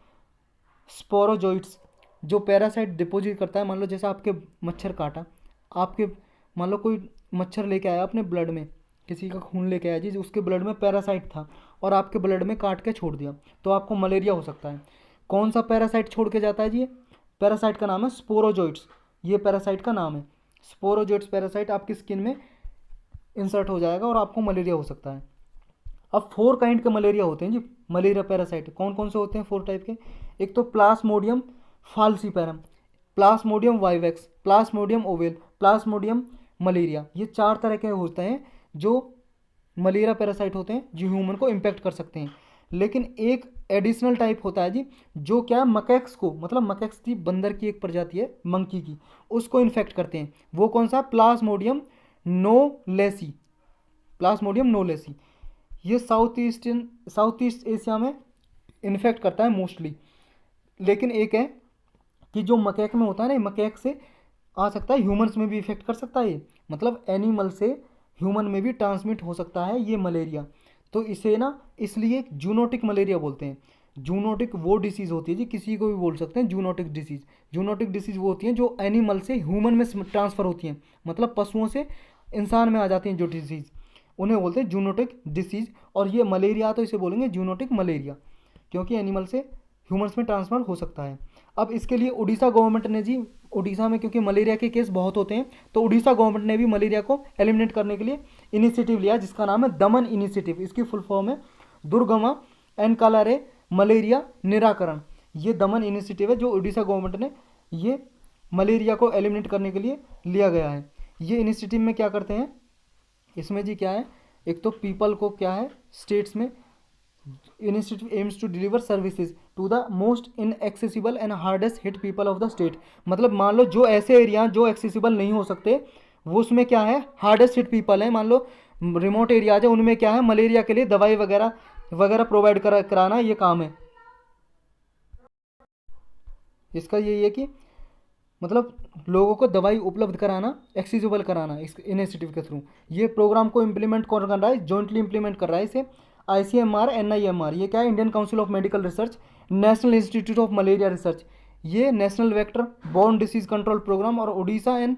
sporozoites, जो पैरासाइट डिपॉजिट करता है। मान लो जैसे आपके मच्छर काटा, आपके मान लो कोई मच्छर लेके आया अपने ब्लड में, किसी का खून लेके आया जी, उसके ब्लड में पैरासाइट था और आपके ब्लड में काट के छोड़ दिया, तो आपको मलेरिया हो सकता है। कौन सा पैरासाइट छोड़ के जाता है जी? पैरासाइट का नाम है स्पोरोजोइट्स। ये पैरासाइट का नाम है स्पोरोजोइट्स। पैरासाइट आपकी स्किन में इंसर्ट हो जाएगा और आपको मलेरिया हो सकता है। अब 4 काइंड के मलेरिया होते हैं जी, मलेरिया पैरासाइट कौन कौन से होते हैं? 4 टाइप के। एक तो Plasmodium falciparum, Plasmodium vivax, Plasmodium ovale, Plasmodium malariae. ये 4 तरह के होते हैं जो मलेरिया पैरासाइट होते हैं, जो ह्यूमन को इम्पेक्ट कर सकते हैं। लेकिन एक एडिशनल टाइप होता है जी, जो क्या मकैक्स को, मतलब मकैक्स थी बंदर की एक प्रजाति है, मंकी की, उसको इन्फेक्ट करते हैं। वो कौन सा? Plasmodium knowlesi, Plasmodium knowlesi. ये साउथ ईस्ट एशिया में इन्फेक्ट करता है मोस्टली। लेकिन एक है कि जो मकैक में होता है ना, मकैक से आ सकता है, ह्यूमन्स में भी इफेक्ट कर सकता है ये, मतलब एनिमल से ह्यूमन में भी ट्रांसमिट हो सकता है ये मलेरिया। तो इसे ना इसलिए जूनोटिक मलेरिया बोलते हैं। जूनोटिक वो डिसीज़ होती है जी, किसी को भी बोल सकते हैं जूनोटिक डिसीज़। जूनोटिक डिसीज़ वो होती हैं जो एनिमल से ह्यूमन में ट्रांसफ़र होती हैं, मतलब पशुओं से इंसान में आ जाती हैं जो डिसीज़, उन्हें बोलते हैं जूनोटिक डिसीज़। और ये मलेरिया तो इसे बोलेंगे जूनोटिक मलेरिया, क्योंकि एनिमल से ह्यूमन्स में ट्रांसफ़र हो सकता है। अब इसके लिए उड़ीसा गवर्नमेंट ने जी, उड़ीसा में क्योंकि मलेरिया के केस बहुत होते हैं, तो उड़ीसा गवर्नमेंट ने भी मलेरिया को एलिमिनेट करने के लिए इनिशिएटिव लिया, जिसका नाम है दमन इनिशिएटिव। इसकी फुल फॉर्म है दुर्गमा एनकालारे मलेरिया निराकरण। ये दमन इनिशिएटिव है जो उड़ीसा गवर्नमेंट ने ये मलेरिया को एलिमिनेट करने के लिए लिया गया है। ये इनिशिएटिव में क्या करते हैं, इसमें जी क्या है, एक तो पीपल को क्या है, स्टेट्स में initiative aims to deliver services to the most inaccessible and hardest hit people of the state. मतलब मान लो जो ऐसे एरिया जो एक्सेसिबल नहीं हो सकते, वो उसमें क्या है, हार्डेस्ट हिट पीपल है, मान लो रिमोट एरियाज है, उनमें क्या है, मलेरिया के लिए दवाई वगैरह वगैरह प्रोवाइड कराना ये काम है। इसका यही है कि मतलब लोगों को दवाई उपलब्ध कराना, एक्सेसिबल कराना इस इनिशिएटिव के थ्रू। ये प्रोग्राम को इम्प्लीमेंट कौन कर रहा है, जॉइंटली इम्प्लीमेंट कर रहा है इसे ICMR NIMR, ये क्या है, Indian council of medical research, national institute of malaria research, ये national vector borne disease control programme और Odisha and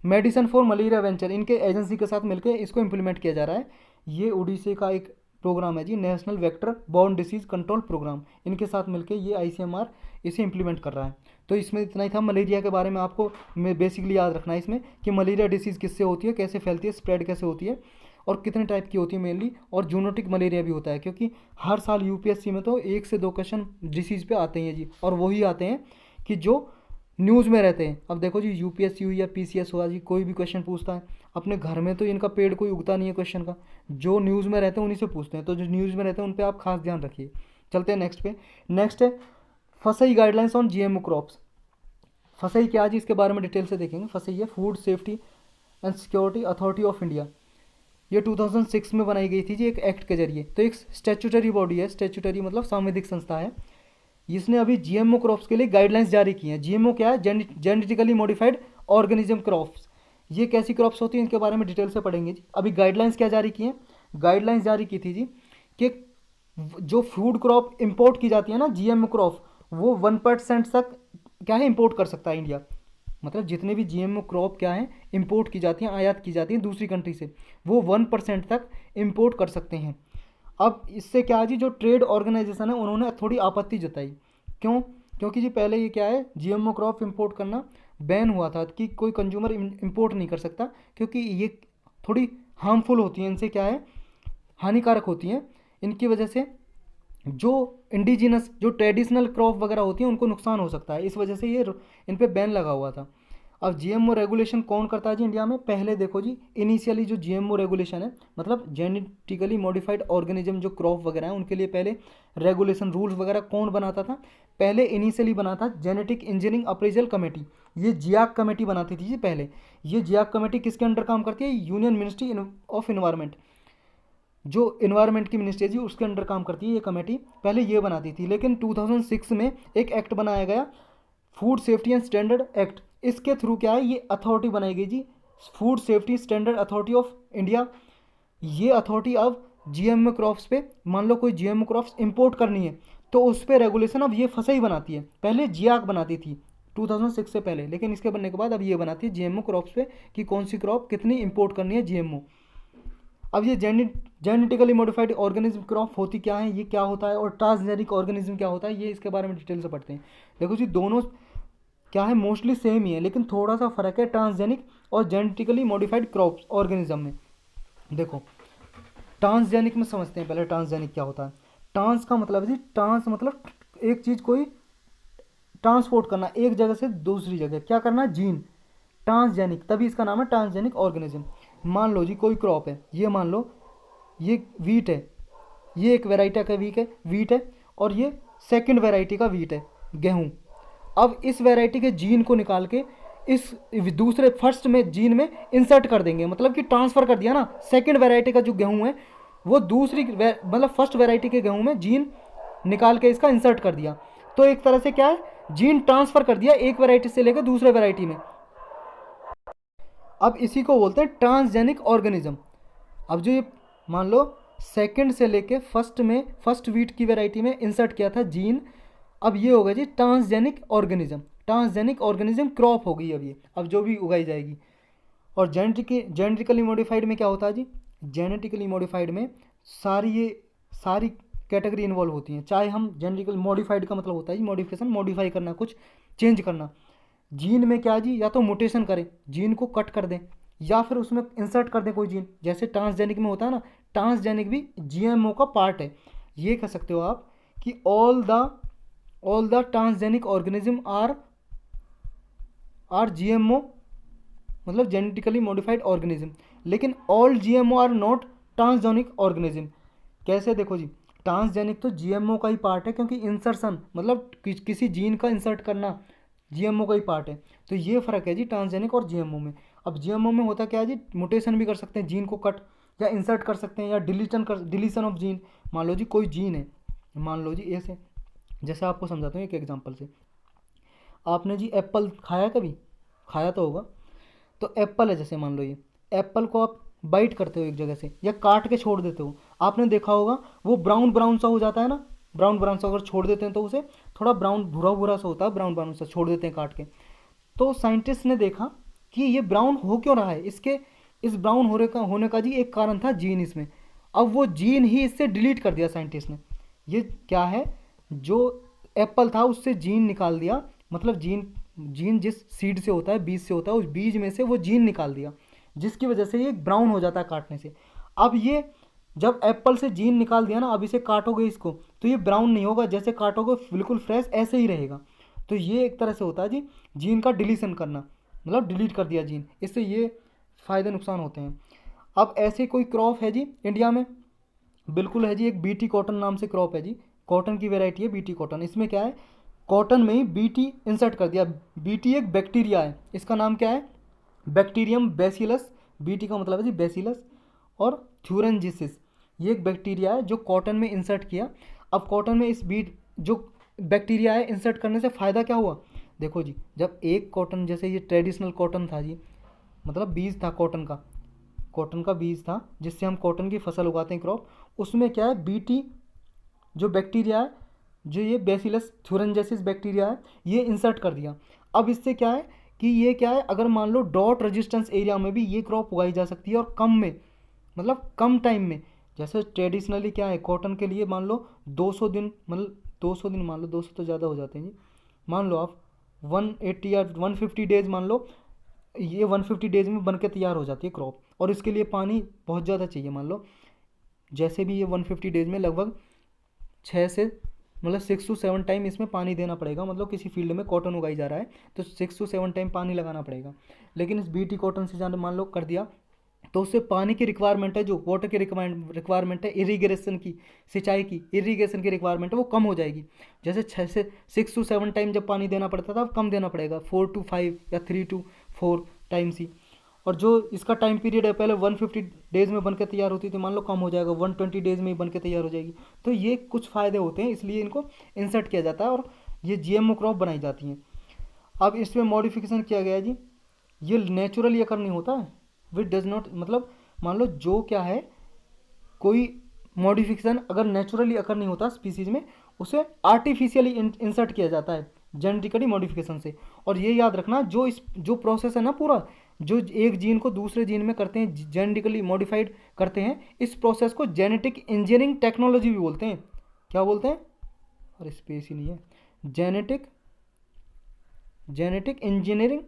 medicine for malaria venture, इनके एजेंसी के साथ मिलकर इसको इम्प्लीमेंट किया जा रहा है। ये उड़ीसा का एक प्रोग्राम है जी, national vector borne disease control programme, इनके साथ मिलकर ये ICMR इसे इम्प्लीमेंट कर रहा है। तो इसमें इतना ही था मलेरिया के बारे में, आपको बेसिकली याद रखना है इसमें कि मलेरिया डिसीज़ किससे होती है, कैसे फैलती है, स्प्रेड कैसे होती है, और कितने टाइप की होती है मेनली, और जूनोटिक मलेरिया भी होता है, क्योंकि हर साल UPSC में तो 1 से 2 क्वेश्चन डिसीज़ पे आते हैं जी, और वही आते हैं कि जो न्यूज़ में रहते हैं। अब देखो जी, UPSC हुई या PCS हुआ जी, कोई भी क्वेश्चन पूछता है, अपने घर में तो इनका पेड़ कोई उगता नहीं है क्वेश्चन का, जो न्यूज़ में रहते हैं उन्हीं से पूछते हैं, तो जो न्यूज़ में रहते हैं उन पर आप खास ध्यान रखिए। चलते हैं नेक्स्ट पे। नेक्स्ट है फसई गाइडलाइंस ऑन GMO क्रॉप्स। फसई क्या जी, इसके बारे में डिटेल से देखेंगे। फसई है food safety and security authority of India. ये 2006 में बनाई गई थी जी, एक एक्ट के जरिए। तो एक स्टैट्यूटरी बॉडी है, स्टैट्यूटरी मतलब संवैधानिक संस्था है, इसने अभी GMO क्रॉप्स के लिए गाइडलाइंस जारी की हैं। GMO क्या है, जेनेटिकली मॉडिफाइड ऑर्गेनिज्म क्रॉप्स। ये कैसी क्रॉप्स होती हैं, इनके बारे में डिटेल से पढ़ेंगे जी। अभी गाइडलाइंस क्या जारी की हैं, गाइडलाइंस जारी की थी जी कि जो फूड क्रॉप इंपोर्ट की जाती है ना, GMO क्रॉप, वो 1% तक क्या है, इंपोर्ट कर सकता है इंडिया। मतलब जितने भी GMO क्रॉप क्या है, इंपोर्ट की जाती हैं, आयात की जाती हैं दूसरी कंट्री से, वो 1% तक इंपोर्ट कर सकते हैं। अब इससे क्या है जी, जो ट्रेड ऑर्गेनाइजेशन है उन्होंने थोड़ी आपत्ति जताई। क्यों, क्योंकि जी पहले ये क्या है, GMO क्रॉप इंपोर्ट करना बैन हुआ था कि कोई कंज्यूमर इंपोर्ट नहीं कर सकता, क्योंकि ये थोड़ी हार्मफुल होती हैं, इनसे क्या है, हानिकारक होती हैं। इनकी वजह से जो इंडिजिनस जो ट्रेडिशनल क्रॉप वगैरह होती हैं उनको नुकसान हो सकता है, इस वजह से ये इन पे बैन लगा हुआ था। अब GMO रेगुलेशन कौन करता है जी इंडिया में, पहले देखो जी, इनिशियली जो GMO रेगुलेशन है, मतलब जेनेटिकली मॉडिफाइड ऑर्गेनिज्म जो क्रॉप वगैरह है, उनके लिए पहले रेगुलेशन रूल्स वगैरह कौन बनाता था, पहले इनिशियली बना था जेनेटिक इंजीनियरिंग अप्रेजल कमेटी। ये जियाक कमेटी बनाती थी जी पहले। ये जियाक कमेटी किसके अंडर काम करती है, यूनियन मिनिस्ट्री ऑफ इन्वायरमेंट, जो इन्वायरमेंट की मिनिस्ट्री जी उसके अंडर काम करती है ये कमेटी, पहले ये बनाती थी। लेकिन 2006 में एक एक्ट बनाया गया, food safety and standard act. इसके थ्रू क्या है, ये अथॉरिटी बनाई गई जी, food safety standard authority of India. ये अथॉरिटी अब GMO क्रॉप्स पे, मान लो कोई GMO क्रॉप्स इंपोर्ट करनी है तो उस पर रेगुलेशन अब ये फसई बनाती है। पहले जियाक बनाती थी 2006 से पहले, लेकिन इसके बनने के बाद अब ये बनाती है GMO क्रॉप्स पे कि कौन सी क्रॉप कितनी इंपोर्ट करनी है GMO। अब ये जेनेटिकली मॉडिफाइड ऑर्गेनिज्म क्रॉप होती क्या है, ये क्या होता है, और ट्रांसजेनिक ऑर्गेनिज्म क्या होता है, ये इसके बारे में डिटेल से पढ़ते हैं। देखो जी, दोनों क्या है, मोस्टली सेम ही है, लेकिन थोड़ा सा फर्क है ट्रांसजेनिक और जेनेटिकली मॉडिफाइड क्रॉप्स ऑर्गेनिज्म में। देखो ट्रांसजेनिक में समझते हैं पहले, ट्रांसजेनिक क्या होता है। ट्रांस का मतलब है जी, ट्रांस मतलब एक चीज़ कोई ट्रांसपोर्ट करना एक जगह से दूसरी जगह, क्या करना, जीन। ट्रांसजेनिक, तभी इसका नाम है ट्रांसजेनिक ऑर्गेनिज्म। मान लो जी कोई क्रॉप है, ये मान लो ये वीट है, ये एक वेराइटी का वीट है, और ये सेकंड वेराइटी का वीट है, गेहूँ। अब इस वेराइटी के जीन को निकाल के इस दूसरे फर्स्ट में जीन में इंसर्ट कर देंगे, मतलब कि ट्रांसफ़र कर दिया ना। सेकंड वेराइटी का जो गेहूँ है वो दूसरी मतलब फर्स्ट वेराइटी के गेहूँ में जीन निकाल के इसका इंसर्ट कर दिया, तो एक तरह से क्या है, जीन ट्रांसफ़र कर दिया एक वेराइटी से लेकर दूसरे वेराइटी में। अब इसी को बोलते हैं ट्रांसजेनिक ऑर्गेनिज्म। अब जो ये मान लो सेकंड से लेके फर्स्ट वीट की वैरायटी में इंसर्ट किया था जीन, अब ये होगा जी transgenic organism. Transgenic organism crop होगी अब ये, अब जो भी उगाई जाएगी। और जेनेटिकली मॉडिफाइड में क्या होता है जी, जेनेटिकली मॉडिफाइड में सारी कैटेगरी इन्वॉल्व होती हैं। चाहे हम जेनेटिकली मॉडिफाइड का मतलब होता है जी मॉडिफिकेशन, मॉडिफाई करना, कुछ चेंज करना। जीन में क्या जी, या तो म्यूटेशन करें, जीन को कट कर दें, या फिर उसमें इंसर्ट कर दें कोई जीन, जैसे ट्रांसजेनिक में होता है ना। ट्रांसजेनिक भी जीएमओ का पार्ट है। ये कह सकते हो आप कि all the transgenic organism are GMO, मतलब जेनेटिकली मॉडिफाइड ऑर्गेनिज्म। लेकिन all GMO are not transgenic organism. कैसे, देखो जी, ट्रांसजेनिक तो जीएमओ का ही पार्ट है, क्योंकि इंसर्शन मतलब किसी जीन का इंसर्ट करना जीएमओ का ही पार्ट है। तो ये फ़र्क है जी ट्रांसजेनिक और जीएमओ में। अब जीएमओ में होता क्या है जी, म्यूटेशन भी कर सकते हैं, जीन को कट या इंसर्ट कर सकते हैं, या डिलीशन ऑफ जीन। मान लो जी कोई जीन है, मान लो जी ऐसे, जैसे आपको समझाता हूँ एक एग्जांपल से। आपने जी एप्पल खाया, कभी खाया तो होगा। तो एप्पल है, जैसे मान लो ये एप्पल को आप बाइट करते हो एक जगह से या काट के छोड़ देते हो, आपने देखा होगा वो ब्राउन ब्राउन सा हो जाता है ना। ब्राउन ब्राउन सा अगर छोड़ देते हैं तो उसे थोड़ा ब्राउन भूरा भूरा सा होता है, ब्राउन ब्राउन सा छोड़ देते हैं काट के। तो साइंटिस्ट ने देखा कि ये ब्राउन हो क्यों रहा है, इसके इस ब्राउन होने का जी एक कारण था जीन इसमें। अब वो जीन ही इससे डिलीट कर दिया साइंटिस्ट ने। ये क्या है, जो एप्पल था उससे जीन निकाल दिया, मतलब जीन जिस सीड से होता है, बीज से होता है, उस बीज में से वो जीन निकाल दिया, जिसकी वजह से ये ब्राउन हो जाता है काटने से। अब ये जब एप्पल से जीन निकाल दिया ना, अब इसे काटोगे इसको तो ये ब्राउन नहीं होगा, जैसे काटोगे बिल्कुल फ्रेश ऐसे ही रहेगा। तो ये एक तरह से होता है जी जीन का डिलीशन करना, मतलब डिलीट कर दिया जीन। इससे ये फ़ायदे नुकसान होते हैं। अब ऐसे कोई क्रॉप है जी इंडिया में, बिल्कुल है जी, एक बीटी कॉटन नाम से क्रॉप है जी, कॉटन की वेराइटी है बीटी कॉटन। इसमें क्या है, कॉटन में ही बीटी इंसर्ट कर दिया। बीटी एक बैक्टीरिया है, इसका नाम क्या है, बैक्टीरियम बेसिलस। बीटी का मतलब है जी बेसिलस, और थ्यूरेंजिसिस, ये एक बैक्टीरिया है जो कॉटन में इंसर्ट किया। अब कॉटन में इस बीट जो बैक्टीरिया है इंसर्ट करने से फ़ायदा क्या हुआ, देखो जी, जब एक कॉटन, जैसे ये ट्रेडिशनल कॉटन था जी, मतलब बीज था कॉटन का बीज था जिससे हम कॉटन की फसल उगाते हैं, क्रॉप। उसमें क्या है, बीटी जो बैक्टीरिया है, जो ये बेसिलस थ्यूरेंजेसिस बैक्टीरिया है, ये इंसर्ट कर दिया। अब इससे क्या है कि ये क्या है, अगर मान लो डॉट रेजिस्टेंस एरिया में भी ये क्रॉप उगाई जा सकती है, और कम में, मतलब कम टाइम में। जैसे ट्रेडिशनली क्या है, कॉटन के लिए मान लो 200 दिन, मतलब 200 दिन मान लो, 200 तो ज़्यादा हो जाते हैं जी, मान लो आप 180 या 150 डेज मान लो, ये 150 डेज में बन के तैयार हो जाती है क्रॉप। और इसके लिए पानी बहुत ज़्यादा चाहिए, मान लो जैसे भी ये 150 डेज में लगभग 6 से मतलब 6 to 7 टाइम इसमें पानी देना पड़ेगा। मतलब किसी फील्ड में कॉटन उगाई जा रहा है तो 6 to 7 टाइम पानी लगाना पड़ेगा। लेकिन इस बीटी कॉटन से जाने मान लो कर दिया, तो उससे पानी की रिक्वायरमेंट है, जो वाटर की रिक्वायरमेंट है, इरीगेशन की, सिंचाई की इरीगेशन की रिक्वायरमेंट है, वो कम हो जाएगी। जैसे 6 से 7 टाइम जब पानी देना पड़ता था, अब कम देना पड़ेगा, 4 to 5 या 3 to 4 टाइम्स ही। और जो इसका टाइम पीरियड है, पहले 150 डेज़ में बन के तैयार होती थी, मान लो कम हो जाएगा, 120 डेज़ में ही बन के तैयार हो जाएगी। तो ये कुछ फ़ायदे होते हैं, इसलिए इनको इंसर्ट किया जाता है और ये जीएमओ क्रॉप बनाई जाती हैं। अब इसमें मॉडिफिकेशन किया गया है जी, ये नेचुरली अकर नहीं होता है, विच डज नॉट, मतलब मान लो जो क्या है, कोई मॉडिफिकेशन अगर नेचुरली अकर नहीं होता स्पीसीज में, उसे आर्टिफिशियली इंसर्ट किया जाता है जेनेटिकली मॉडिफिकेशन से। और ये याद रखना, जो प्रोसेस है ना पूरा, जो एक जीन को दूसरे जीन में करते हैं, जेनेटिकली मॉडिफाइड करते हैं, इस प्रोसेस को जेनेटिक इंजीनियरिंग टेक्नोलॉजी भी बोलते हैं। क्या बोलते हैं, और स्पेस ही नहीं है, जेनेटिक इंजीनियरिंग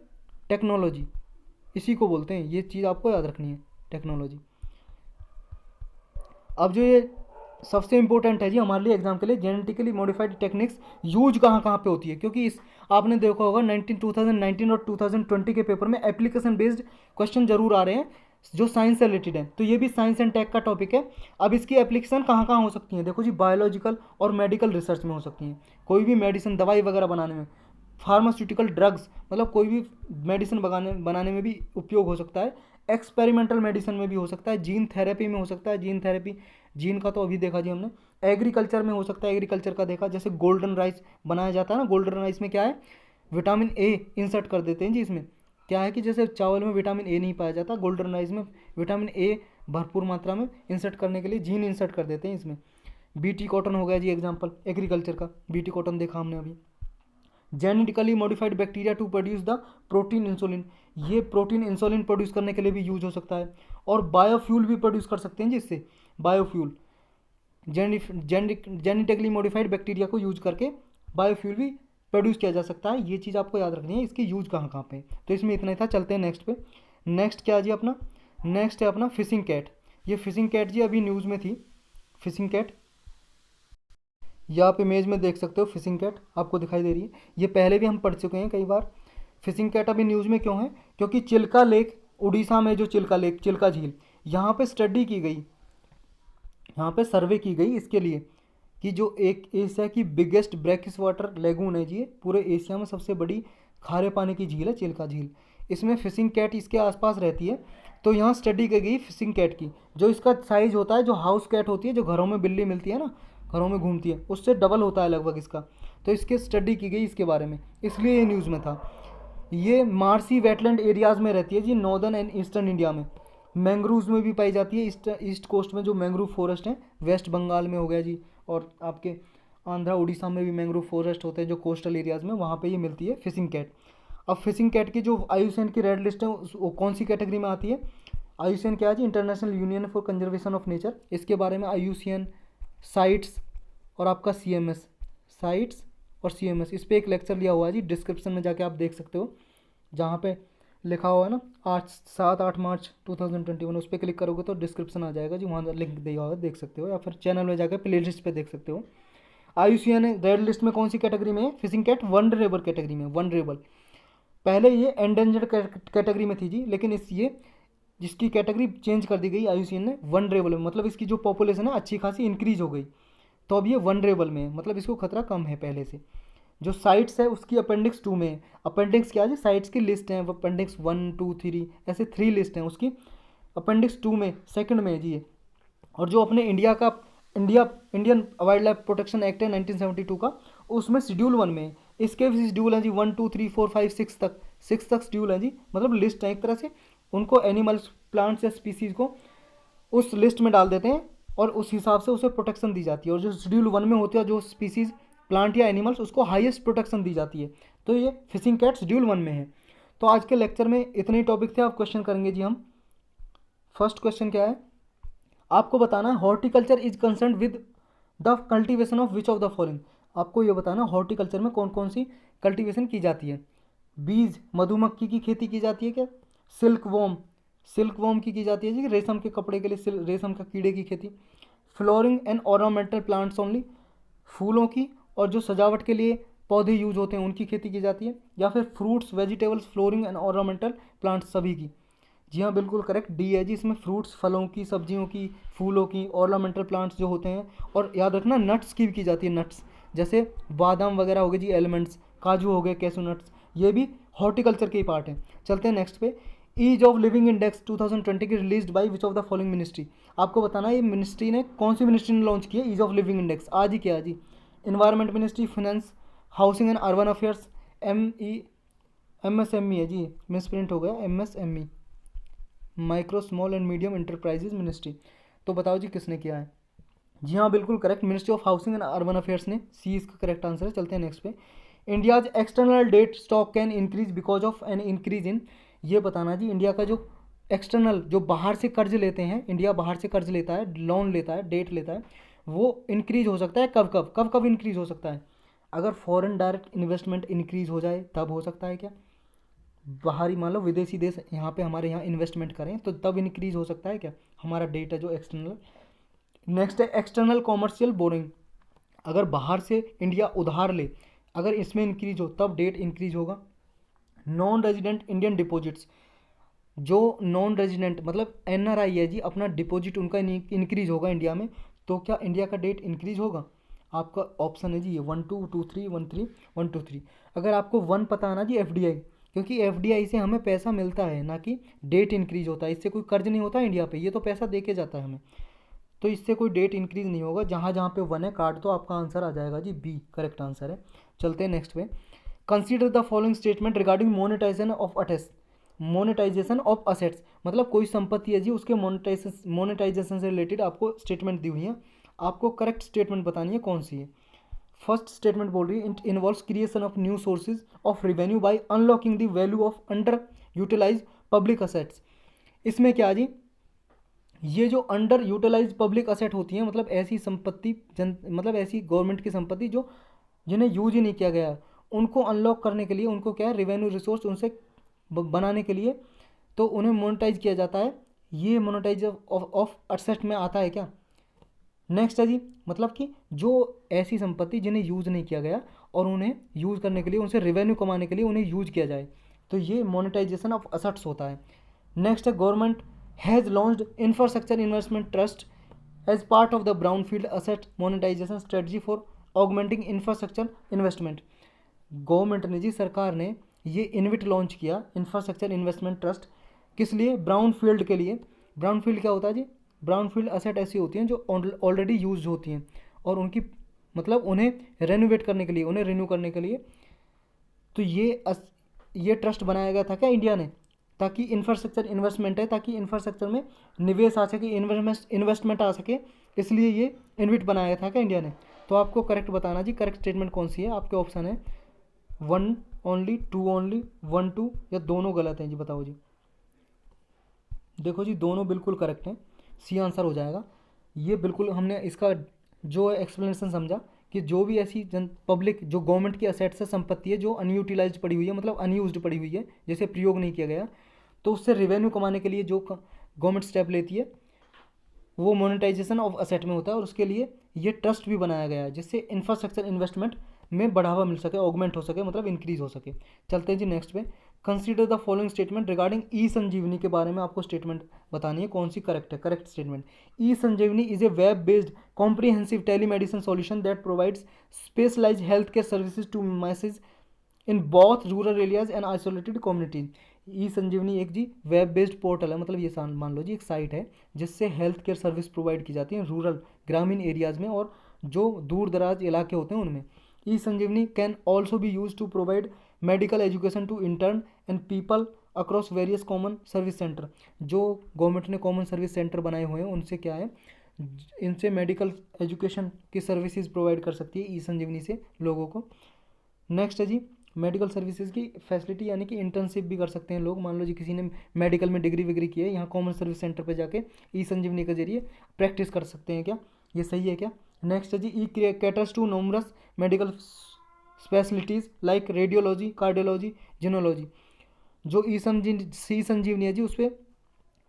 टेक्नोलॉजी, इसी को बोलते हैं। ये चीज़ आपको याद रखनी है, टेक्नोलॉजी। अब जो ये सबसे इंपॉर्टेंट है जी हमारे लिए एग्जाम के लिए, जेनेटिकली मॉडिफाइड टेक्निक्स यूज कहाँ कहाँ पे होती है, क्योंकि इस आपने देखा होगा 2019 और 2020 के पेपर में एप्लीकेशन बेस्ड क्वेश्चन जरूर आ रहे हैं जो साइंस से रिलेटेड है। तो ये भी साइंस एंड टेक का टॉपिक है। अब इसकी एप्लीकेशन कहाँ कहाँ हो सकती है, देखो जी, बायोलॉजिकल और मेडिकल रिसर्च में हो सकती हैं। कोई भी मेडिसिन, दवाई वगैरह बनाने में, फार्मास्यूटिकल ड्रग्स, मतलब कोई भी मेडिसिन बनाने में भी उपयोग हो सकता है। एक्सपेरिमेंटल मेडिसिन में भी हो सकता है, जीन थेरेपी में हो सकता है, जीन थेरेपी, जीन का तो अभी देखा जी हमने। एग्रीकल्चर में हो सकता है, एग्रीकल्चर का देखा, जैसे गोल्डन राइस बनाया जाता है ना, गोल्डन राइस में क्या है, विटामिन ए इंसर्ट कर देते हैं जी इसमें, क्या है कि जैसे चावल में विटामिन ए नहीं पाया जाता, गोल्डन राइस में विटामिन ए भरपूर मात्रा में इंसर्ट करने के लिए जीन इंसर्ट कर देते हैं इसमें। बीटी कॉटन हो गया जी एग्जांपल एग्रीकल्चर का, बीटी कॉटन देखा हमने अभी। Genetically modified bacteria to produce the protein insulin, ये प्रोटीन इंसुलिन प्रोड्यूस करने के लिए भी यूज हो सकता है। और बायोफ्यूल भी प्रोड्यूस कर सकते हैं जिससे बायोफ्यूल, जेनेटिकली मॉडिफाइड बैक्टीरिया को यूज करके बायोफ्यूल भी प्रोड्यूस किया जा सकता है। ये चीज़ आपको याद रखनी है, इसकी यूज कहाँ कहाँ पे। तो इसमें इतना ही था, चलते हैं नेक्स्ट पे। नेक्स्ट क्या जी अपना, नेक्स्ट है अपना फिशिंग कैट। ये फिशिंग कैट जी अभी न्यूज़ में थी, फिशिंग कैट ये आप इमेज में देख सकते हो, फिशिंग कैट आपको दिखाई दे रही है। ये पहले भी हम पढ़ चुके हैं कई बार। फिशिंग कैट अभी न्यूज़ में क्यों है, क्योंकि चिल्का लेक, उड़ीसा में जो चिल्का लेक, चिल्का झील, यहाँ पे स्टडी की गई, यहाँ पे सर्वे की गई इसके लिए कि जो एक एशिया की बिगेस्ट ब्रैकिश वाटर लेगून है जी, पूरे एशिया में सबसे बड़ी खारे पानी की झील है चिल्का झील। इसमें फिशिंग कैट इसके आसपास रहती है। तो यहाँ स्टडी की गई फिशिंग कैट की, जो इसका साइज होता है, जो हाउस कैट होती है, जो घरों में बिल्ली मिलती है ना, घरों में घूमती है, उससे डबल होता है लगभग इसका। तो इसके स्टडी की गई इसके बारे में, इसलिए ये न्यूज़ में था। ये मार्सी वेटलैंड एरियाज़ में रहती है जी, नॉर्दर्न एंड ईस्टर्न इंडिया में। मैंग्रोव्स में भी पाई जाती है, ईस्ट कोस्ट में जो मैंग्रोव फॉरेस्ट हैं, वेस्ट बंगाल में हो गया जी, और आपके आंध्रा उड़ीसा में भी मैंग्रोव फॉरेस्ट होते हैं जो कोस्टल एरियाज़ में, वहाँ पे ये मिलती है फिशिंग कैट। अब फिशिंग कैट की जो IUCN की रेड लिस्ट है वो कौन सी कैटेगरी में आती है, IUCN क्या है जी, international union for conservation of nature. इसके बारे में IUCN साइट्स और आपका CMS, साइट्स और CMS, इस पर एक लेक्चर लिया हुआ है जी, डिस्क्रिप्शन में जाके आप देख सकते हो, जहाँ पे लिखा हुआ है ना 7-8 मार्च 2021, उस पर क्लिक करोगे तो डिस्क्रिप्शन आ जाएगा जी, वहाँ लिंक दिया हुआ है, देख सकते हो, या फिर चैनल में जाकर प्ले लिस्ट पर देख सकते हो। IUCN रेड लिस्ट में कौन सी कैटेगरी में है फिशिंग कैट, वनरेबल कैटेगरी में, वनरेबल। पहले ये एंडेंजर्ड कैटेगरी में थी जी, लेकिन इस ये जिसकी कैटेगरी चेंज कर दी गई IUCN ने, वनरेबल में, मतलब इसकी जो पॉपुलेशन है अच्छी खासी इंक्रीज हो गई, तो अब ये वनरेबल में है, मतलब इसको खतरा कम है पहले से। जो साइट्स है उसकी अपेंडिक्स 2 में है। अपेंडिक्स क्या है, साइट्स की लिस्ट है, अपेंडिक्स 1, 2, 3 ऐसे 3 लिस्ट हैं उसकी, अपेंडिक्स 2 में सेकंड में है जी ये। और जो अपने इंडिया का Indian wild life protection act है 1972 का, उसमें शेड्यूल 1 में है। इसके भी शेड्यूल हैं जी 1, 2, 3, 4, 5, 6 तक शेड्यूल है जी, मतलब लिस्ट है एक तरह से। उनको एनिमल्स, प्लांट्स या स्पीसीज को उस लिस्ट में डाल देते हैं और उस हिसाब से उसे प्रोटेक्शन दी जाती है। और जो शेड्यूल 1 में होती है जो स्पीसीज, प्लांट या एनिमल्स, उसको हाईएस्ट प्रोटेक्शन दी जाती है। तो ये फिशिंग कैट शेड्यूल 1 में है। तो आज के लेक्चर में इतने ही टॉपिक थे। आप क्वेश्चन करेंगे जी हम। फर्स्ट क्वेश्चन क्या है, आपको बताना है horticulture is concern with the cultivation of which of the following. आपको ये बताना हॉर्टिकल्चर में कौन कौन सी कल्टीवेशन की जाती है। बीज, मधुमक्खी की खेती की जाती है क्या, सिल्क वॉर्म की जाती है जी, रेशम के कपड़े के लिए रेशम का कीड़े की खेती। Flooring and ornamental plants only, फूलों की और जो सजावट के लिए पौधे यूज होते हैं उनकी खेती की जाती है। या फिर fruits, vegetables, flooring and ornamental plants सभी की। जी हाँ बिल्कुल करेक्ट, डी है जी इसमें, फ्रूट्स, फलों की, सब्जियों की, फूलों की, ऑर्नामेंटल प्लांट्स जो होते हैं। और याद रखना नट्स की भी की जाती है, नट्स जैसे बादाम वगैरह हो गए जी, एलिमेंट्स, काजू हो गए, कैसू नट्स, ये भी हॉर्टिकल्चर के ही पार्ट हैं। चलते हैं नेक्स्ट पे। ईज ऑफ लिविंग इंडेक्स 2020 की released by which of the following ministry. आपको बताना है ये मिनिस्ट्री ने, कौन सी मिनिस्ट्री ने लॉन्च किया ईज ऑफ लिविंग इंडेक्स, आज ही क्या जी, environment ministry, finance, housing and urban affairs, MSME है जी, मिसप्रिंट हो गया, MSME, micro small and medium enterprises ministry. तो बताओ जी किसने किया है। जी हाँ बिल्कुल correct, ministry of housing and urban affairs ने, सी इसका करेक्ट आंसर है। चलते हैं नेक्स्ट पे। India's external debt stock can increase because of an increase in, ये बताना जी इंडिया का जो एक्सटर्नल, जो बाहर से कर्ज लेते हैं, इंडिया बाहर से कर्ज लेता है, लोन लेता है, डेट लेता है, वो इंक्रीज हो सकता है कब कब इंक्रीज हो सकता है, अगर फॉरेन डायरेक्ट इन्वेस्टमेंट इंक्रीज हो जाए तब हो सकता है क्या, बाहरी मान लो विदेशी देश यहाँ पे हमारे यहाँ इन्वेस्टमेंट करें तो तब इंक्रीज हो सकता है क्या हमारा डेट है जो एक्सटर्नल। नेक्स्ट है एक्सटर्नल कॉमर्शियल बोरिंग, अगर बाहर से इंडिया उधार ले, अगर इसमें इंक्रीज हो तब डेट इंक्रीज होगा। नॉन रेजिडेंट इंडियन डिपॉजिट्स, जो नॉन रेजिडेंट मतलब NRI है जी, अपना डिपॉजिट उनका इंक्रीज होगा इंडिया में, तो क्या इंडिया का डेट इंक्रीज होगा। आपका ऑप्शन है जी ये 1, 2, 2, 3, 1, 3, 1, 2, 3। अगर आपको 1 पता है ना जी FDI, क्योंकि FDI से हमें पैसा मिलता है ना कि डेट इंक्रीज होता है, इससे कोई कर्ज नहीं होता इंडिया पे, ये तो पैसा दे के जाता है हमें, तो इससे कोई डेट इंक्रीज नहीं होगा। जहाँ जहाँ पे 1 है काट तो आपका आंसर आ जाएगा जी B करेक्ट आंसर है। चलते हैं नेक्स्ट पे। Consider the following statement regarding monetisation of attest, monetisation of assets, मतलब कोई संपत्ति है जी उसके मोनेटाइजेशन से रिलेटेड आपको स्टेटमेंट दी हुई है, आपको करेक्ट स्टेटमेंट बतानी है कौन सी है। फर्स्ट स्टेटमेंट बोल रही है it involves creation of new sources of revenue by unlocking the value of under utilise public assets. इसमें क्या जी, ये जो अंडर यूटिलाइज पब्लिक असेट होती हैं, मतलब ऐसी संपत्ति मतलब ऐसी गवर्नमेंट की संपत्ति जो जिन्हें यूज ही नहीं किया गया, उनको अनलॉक करने के लिए उनको क्या है रेवेन्यू रिसोर्स उनसे बनाने के लिए तो उन्हें मोनेटाइज किया जाता है। ये मोनेटाइज ऑफ असेट में आता है क्या। नेक्स्ट है जी, मतलब कि जो ऐसी संपत्ति जिन्हें यूज़ नहीं किया गया और उन्हें यूज़ करने के लिए उनसे रेवेन्यू कमाने के लिए उन्हें यूज किया जाए, तो ये मोनेटाइजेशन ऑफ असेट्स होता है। नेक्स्ट है government has launched infrastructure investment trust as part of the brownfield asset monetisation strategy for augmenting infrastructure investment. Government ने जी, सरकार ने ये इनविट लॉन्च किया इंफ्रास्ट्रक्चर इन्वेस्टमेंट ट्रस्ट, किस लिए, ब्राउन फील्ड के लिए। ब्राउन फील्ड क्या होता है जी, ब्राउन फील्ड असेट ऐसी होती हैं जो ऑलरेडी यूज होती हैं और उनकी मतलब उन्हें रेनोवेट करने के लिए, उन्हें रिन्यू करने के लिए, तो ये ट्रस्ट बनाया गया था क्या इंडिया ने, ताकि इंफ्रास्ट्रक्चर इन्वेस्टमेंट है, ताकि इंफ्रास्ट्रक्चर में निवेश आ सके, इन्वेस्टमेंट आ सके, इसलिए ये इनविट बनाया था क्या इंडिया ने। तो आपको करेक्ट बताना जी, करेक्ट स्टेटमेंट कौन सी है। आपके ऑप्शन है 1 ओनली, 2 ओनली, 1 2 या दोनों गलत हैं जी, बताओ जी। देखो जी, दोनों बिल्कुल करेक्ट हैं, सी आंसर हो जाएगा। ये बिल्कुल हमने इसका जो एक्सप्लेनेशन समझा कि जो भी ऐसी पब्लिक जो गवर्नमेंट की असेट्स है, संपत्ति है जो अनयूटिलाइज पड़ी हुई है, मतलब अनयूज्ड पड़ी हुई है, जैसे प्रयोग नहीं किया गया, तो उससे रेवेन्यू कमाने के लिए जो गवर्नमेंट स्टेप लेती है वो मोनेटाइजेशन ऑफ असेट में होता है, और उसके लिए ये ट्रस्ट भी बनाया गया है जिससे इंफ्रास्ट्रक्चर इन्वेस्टमेंट में बढ़ावा मिल सके, ऑगमेंट हो सके, मतलब इंक्रीज हो सके। चलते हैं जी नेक्स्ट पे। Consider the following statement regarding e Sanjeevani के बारे में आपको स्टेटमेंट बतानी है कौन सी करेक्ट है। Correct statement, e Sanjeevani is a web based comprehensive telemedicine solution that provides specialised health care services to masses in both rural areas and isolated communities. E Sanjeevani एक जी वेब बेस्ड पोर्टल है, मतलब ये मान लो जी एक साइट है जिससे हेल्थ केयर सर्विस प्रोवाइड की जाती है रूरल ग्रामीण एरियाज में और जो दूर दराज इलाके होते हैं उनमें। E Sanjeevani can also be use to provide medical education to intern and people across various common service centre. जो गवर्नमेंट ने कॉमन सर्विस सेंटर बनाए हुए हैं उनसे क्या है, इनसे मेडिकल एजुकेशन की सर्विसेज प्रोवाइड कर सकती है ई संजीवनी से लोगों को। नेक्स्ट है जी, मेडिकल सर्विसेज की फैसिलिटी, यानी कि इंटर्नशिप भी कर सकते हैं लोग। मान लो जी किसी ने मेडिकल में डिग्री विग्री की है, यहाँ कॉमन सर्विस सेंटर पे जाके ई संजीवनी के जरिए प्रैक्टिस कर सकते हैं क्या, ये सही है क्या। नेक्स्ट है जी, e caters to numerous medical specialities like radiology, cardiology, gynaecology. जो सी संजीवनी है जी उस पर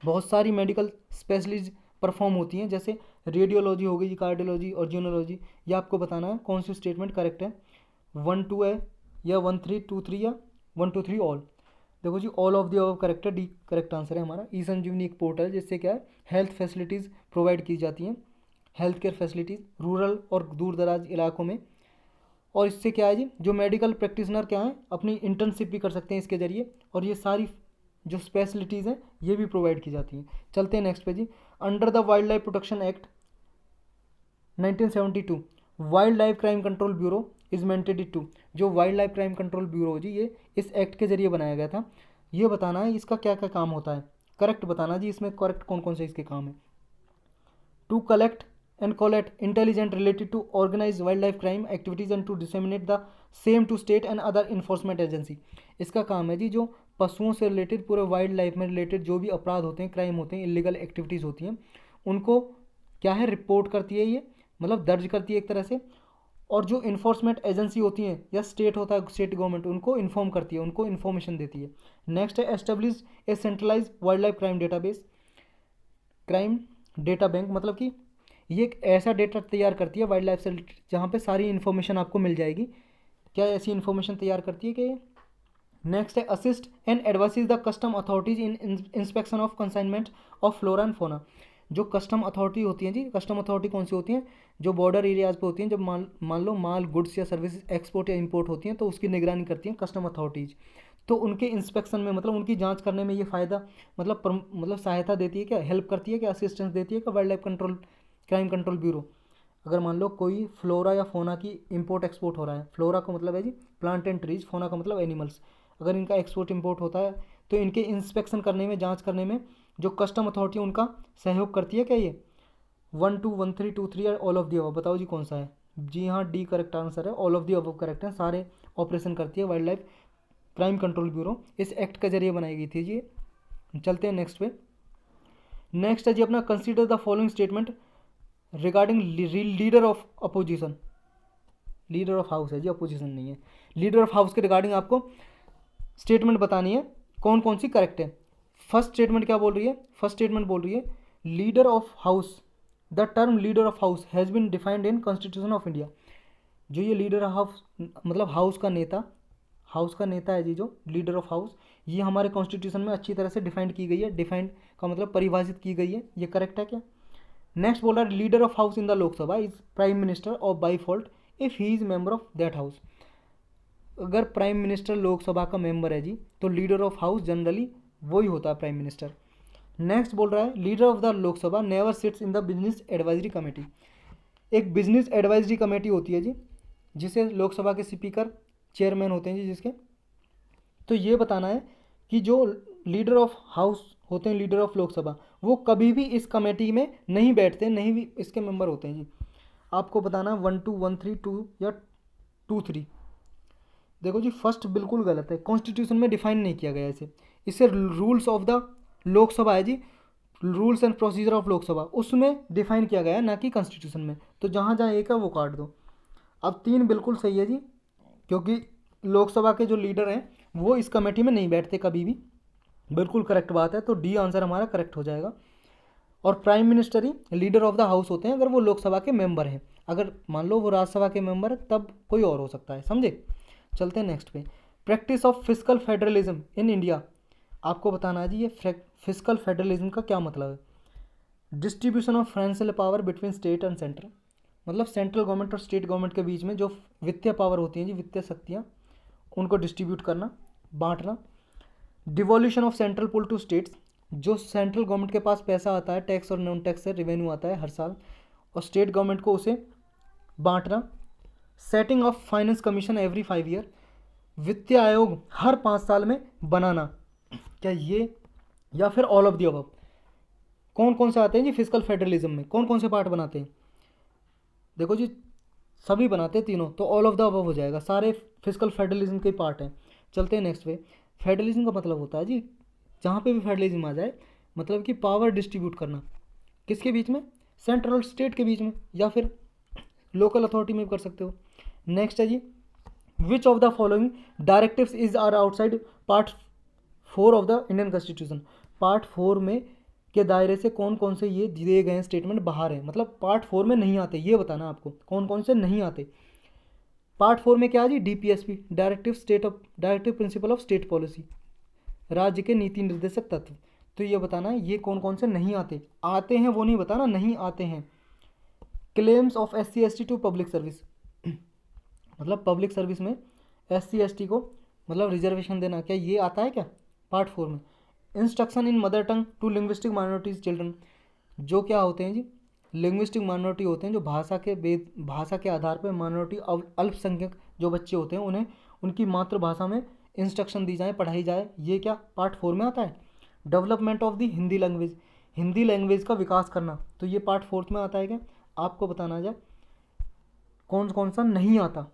बहुत सारी मेडिकल स्पेशलिटीज परफॉर्म होती हैं, जैसे रेडियोलॉजी हो गई, कार्डियोलॉजी और जिनोलॉजी। ये आपको बताना है कौन सी स्टेटमेंट करेक्ट है, 1 2 है या 1 3 2 3 या 1 2 3 ऑल। देखो जी, all of the above correct है, डी करेक्ट आंसर है हमारा। ई संजीवनी एक पोर्टल है जिससे क्या है हेल्थ फैसिलिटीज़ प्रोवाइड की जाती हैं, हेल्थ केयर फैसिलिटीज़ रूरल और दूर दराज इलाकों में। और इससे क्या है जी, जो मेडिकल प्रैक्टिशनर क्या है अपनी इंटर्नशिप भी कर सकते हैं इसके ज़रिए, और ये सारी जो स्पेशलिटीज़ हैं ये भी प्रोवाइड की जाती हैं। चलते हैं नेक्स्ट पे जी। Under the wildlife protection act 1972 wildlife crime control bureau is mandated to. जो wildlife crime control bureau जी ये इस एक्ट के जरिए बनाया गया था। ये बताना है इसका क्या क्या काम होता है, करेक्ट बताना जी, इसमें करेक्ट कौन कौन से इसके काम है। To collect and collect intelligence related to organized wildlife crime activities and to disseminate the same to state and other enforcement agency। इसका काम है जी जो पशुओं से रिलेटेड पूरे वाइल्ड लाइफ में रिलेटेड जो भी अपराध होते हैं, क्राइम होते हैं, इलीगल एक्टिविटीज़ होती हैं, उनको क्या है रिपोर्ट करती है, ये मतलब दर्ज करती है एक तरह से, और जो इन्फोर्समेंट एजेंसी होती हैं या स्टेट होता है स्टेट गवर्नमेंट उनको इन्फॉर्म करती है, उनको इन्फॉर्मेशन देती है। नेक्स्ट है establish a centralise wildlife crime database, crime data bank, मतलब कि ये एक ऐसा डेटा तैयार करती है वाइल्ड लाइफ से जहाँ पे सारी इन्फॉर्मेशन आपको मिल जाएगी। क्या ऐसी इन्फॉर्मेशन तैयार करती है कि नेक्स्ट है assist and advices the custom authorities in inspection of consignment of flora and fauna. जो कस्टम अथॉरिटी होती हैं जी, कस्टम अथॉरिटी कौन सी होती हैं, जो बॉर्डर एरियाज पे होती हैं, जब मान लो माल गुड्स या सर्विसेज एक्सपोर्ट या इंपोर्ट होती हैं तो उसकी निगरानी करती हैं कस्टम अथॉरिटीज़। तो उनके इंस्पेक्शन में मतलब उनकी जांच करने में ये फ़ायदा मतलब सहायता देती है क्या, हेल्प करती है क्या, असिस्टेंस देती है क्या wild life control crime control bureau. अगर मान लो कोई फ्लोरा या फोना की इंपोर्ट एक्सपोर्ट हो रहा है, फ्लोरा का मतलब है जी प्लांट एंड ट्रीज, फोना का मतलब एनिमल्स, अगर इनका एक्सपोर्ट इंपोर्ट होता है तो इनके इंस्पेक्शन करने में, जांच करने में जो कस्टम अथॉरिटी उनका सहयोग करती है क्या ये? 1 2 1 3 2 3 या ऑल ऑफ दी अबव? बताओ जी कौन सा है? जी हाँ, डी करेक्ट आंसर है, all of the above correct है। सारे ऑपरेशन करती है wild life crime control bureau, इस एक्ट के जरिए बनाई गई थी जी। चलते हैं नेक्स्ट पे। नेक्स्ट है जी अपना, consider the following statement regarding leader of opposition. Leader of house है जी, अपोजिशन नहीं है। लीडर ऑफ हाउस के रिगार्डिंग आपको स्टेटमेंट बतानी है, कौन कौन सी करेक्ट है। फर्स्ट स्टेटमेंट क्या बोल रही है? फर्स्ट स्टेटमेंट बोल रही है leader of house, the term leader of house has been defined in constitution of India. जो ये लीडर ऑफ हाउस मतलब हाउस का नेता है जी, जो लीडर ऑफ हाउस, ये हमारे कॉन्स्टिट्यूशन में अच्छी तरह से डिफाइंड की गई है। डिफाइंड का मतलब परिभाषित की गई है, ये करेक्ट है क्या? नेक्स्ट बोल रहा है leader of house in the Lok Sabha is prime minister of by fault if he is member of that house. अगर प्राइम मिनिस्टर लोकसभा का मेंबर है जी, तो लीडर ऑफ हाउस जनरली वही होता है, प्राइम मिनिस्टर। नेक्स्ट बोल रहा है leader of the Lok Sabha never sits in the business advisory committee. एक बिजनेस एडवाइजरी कमेटी होती है जी, जिसे लोकसभा के स्पीकर चेयरमैन होते हैं जी जिसके। तो ये बताना है कि जो लीडर ऑफ हाउस होते हैं, लीडर ऑफ लोकसभा, वो कभी भी इस कमेटी में नहीं बैठते, नहीं भी इसके मेंबर होते हैं जी। आपको बताना है 1 2 1 3 2 या 2 3। देखो जी, फर्स्ट बिल्कुल गलत है, कॉन्स्टिट्यूशन में डिफाइन नहीं किया गया इसे। इसे रूल्स ऑफ द लोकसभा है जी, rules and procedure of Lok Sabha, उसमें डिफाइन किया गया है, ना कि कॉन्स्टिट्यूशन में। तो जहाँ जहाँ एक है वो काट दो। अब 3 बिल्कुल सही है जी, क्योंकि लोकसभा के जो लीडर हैं वो इस कमेटी में नहीं बैठते कभी भी, बिल्कुल करेक्ट बात है। तो डी आंसर हमारा करेक्ट हो जाएगा। और prime minister he leader of the house होते हैं अगर वो लोकसभा के मेंबर हैं। अगर मान लो वो राज्यसभा के मेंबर है तब कोई और हो सकता है, समझे। चलते हैं नेक्स्ट पे। Practice of fiscal federalism in India. आपको बताना है जी ये फिस्कल फेडरलिज्म का क्या मतलब है। Distribution of financial power between state and centre, मतलब सेंट्रल गवर्नमेंट और स्टेट गवर्नमेंट के बीच में जो वित्तीय पावर होती हैं जी, वित्तीय शक्तियाँ, उनको डिस्ट्रीब्यूट करना, बांटना। Devolution of central pool to states, जो सेंट्रल गवर्नमेंट के पास पैसा आता है, टैक्स और नॉन टैक्स से रेवेन्यू आता है हर साल, और स्टेट गवर्नमेंट को उसे बांटना। Setting of finance commission every 5 year, वित्तीय आयोग हर 5 साल में बनाना। क्या ये या फिर ऑल ऑफ द अबव? कौन कौन से आते हैं जी फिस्कल फेडरलिज्म में, कौन कौन से पार्ट बनाते हैं? देखो जी, सभी बनाते हैं तीनों, तो ऑल ऑफ द अबव हो जाएगा, सारे फिस्कल फेडरलिज्म के पार्ट हैं। चलते हैं नेक्स्ट पे। फेडरलिज्म का मतलब होता है जी, जहाँ पे भी फेडरलिज्म आ जाए, मतलब कि पावर डिस्ट्रीब्यूट करना, किसके बीच में? सेंट्रल और स्टेट के बीच में, या फिर लोकल अथॉरिटी में भी कर सकते हो। नेक्स्ट है जी, which of the following directives is are outside part 4 of the Indian constitution. Part 4 में के दायरे से कौन कौन से ये दिए गए स्टेटमेंट बाहर हैं, मतलब पार्ट 4 में नहीं आते, ये बताना आपको कौन कौन से नहीं आते। पार्ट 4 में क्या है जी? DPSP, directive principle of state policy, राज्य के नीति निर्देशक तत्व। तो ये बताना है ये कौन कौन से नहीं आते। आते हैं वो नहीं बताना, नहीं आते हैं। Claims of SC ST to public service, मतलब पब्लिक सर्विस में SC ST को मतलब रिजर्वेशन देना, क्या ये आता है क्या पार्ट 4 में? Instruction in mother tongue to linguistic minorities children, जो क्या होते हैं जी? लिंग्विस्टिक माइनॉरिटी होते हैं, जो भाषा के आधार पर माइनॉरिटी अल्पसंख्यक जो बच्चे होते हैं उन्हें उनकी मातृभाषा में इंस्ट्रक्शन दी जाए, पढ़ाई जाए, ये क्या पार्ट 4 में आता है। Development of the Hindi language, Hindi language का विकास करना, तो ये पार्ट 4 में आता है क्या? आपको बताना जाए कौन कौन सा नहीं आता,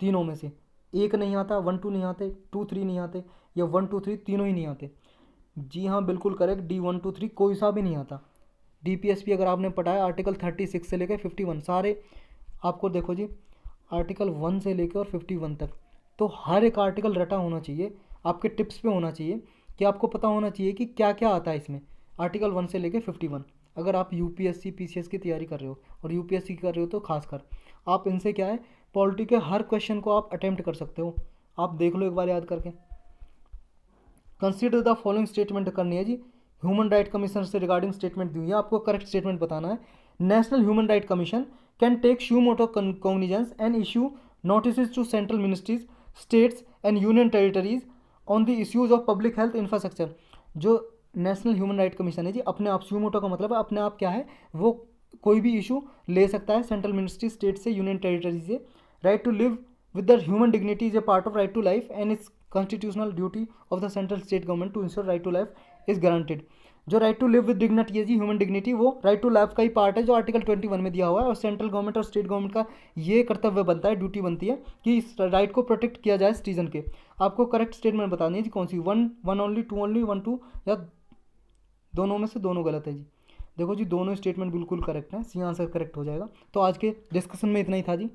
तीनों में से एक नहीं आता, 1 2 नहीं आते, 2 3 नहीं आते, या 1 2 3 तीनों ही नहीं आते। जी हाँ, बिल्कुल करेक्ट, डी 1 2 3 कोई सा भी नहीं आता। डीपीएसपी अगर आपने पढ़ा है आर्टिकल 36 से लेकर 51 सारे आपको देखो जी, आर्टिकल 1 से लेकर और 51 तक, तो हर एक आर्टिकल रटा होना चाहिए, आपके टिप्स पे होना चाहिए कि आपको पता होना चाहिए कि क्या क्या आता है इसमें, आर्टिकल 1 से लेकर 51। अगर आप यूपीएससी पीसीएस की तैयारी कर रहे हो और यूपीएससी कर रहे हो तो खासकर आप इनसे क्या है, पॉलिटी के हर क्वेश्चन को आप अटेम्प्ट कर सकते हो। आप देख लो एक बार याद करके। कंसीडर द फॉलोइंग स्टेटमेंट करनी है जी, ह्यूमन राइट कमीशन से रिगार्डिंग स्टेटमेंट दी है, आपको करेक्ट स्टेटमेंट बताना है। National human right commission can take suo motu cognizance and issue notice to central ministries, states and union territories on the issues of public health infrastructure. जो national human right commission है जी, अपने आप, श्यू मोटो का मतलब है अपने आप क्या है, वो कोई भी इशू ले सकता है सेंट्रल मिनिस्ट्री, स्टेट से, यूनियन टेरिटरी से। Right to live with the human dignity is a part of right to life and it's constitutional duty of the central state government to ensure right to life is guaranteed। जो right to live with dignity है जी, human dignity, वो right to life का ही part है जो article 21 में दिया हुआ है। और सेंट्रल गवर्नमेंट और स्टेट गवर्नमेंट का ये कर्तव्य बनता है, ड्यूटी बनती है कि इस राइट को प्रोटेक्ट किया जाए सिटीजन के। आपको करेक्ट स्टेटमेंट बतानी है जी कौन सी, one only, two only, one two, या दोनों में से दोनों गलत है जी। देखो जी दोनों स्टेटमेंट बिल्कुल करेक्ट है, सी आंसर करेक्ट हो जाएगा। तो आज के डिस्कशन में इतना ही था जी।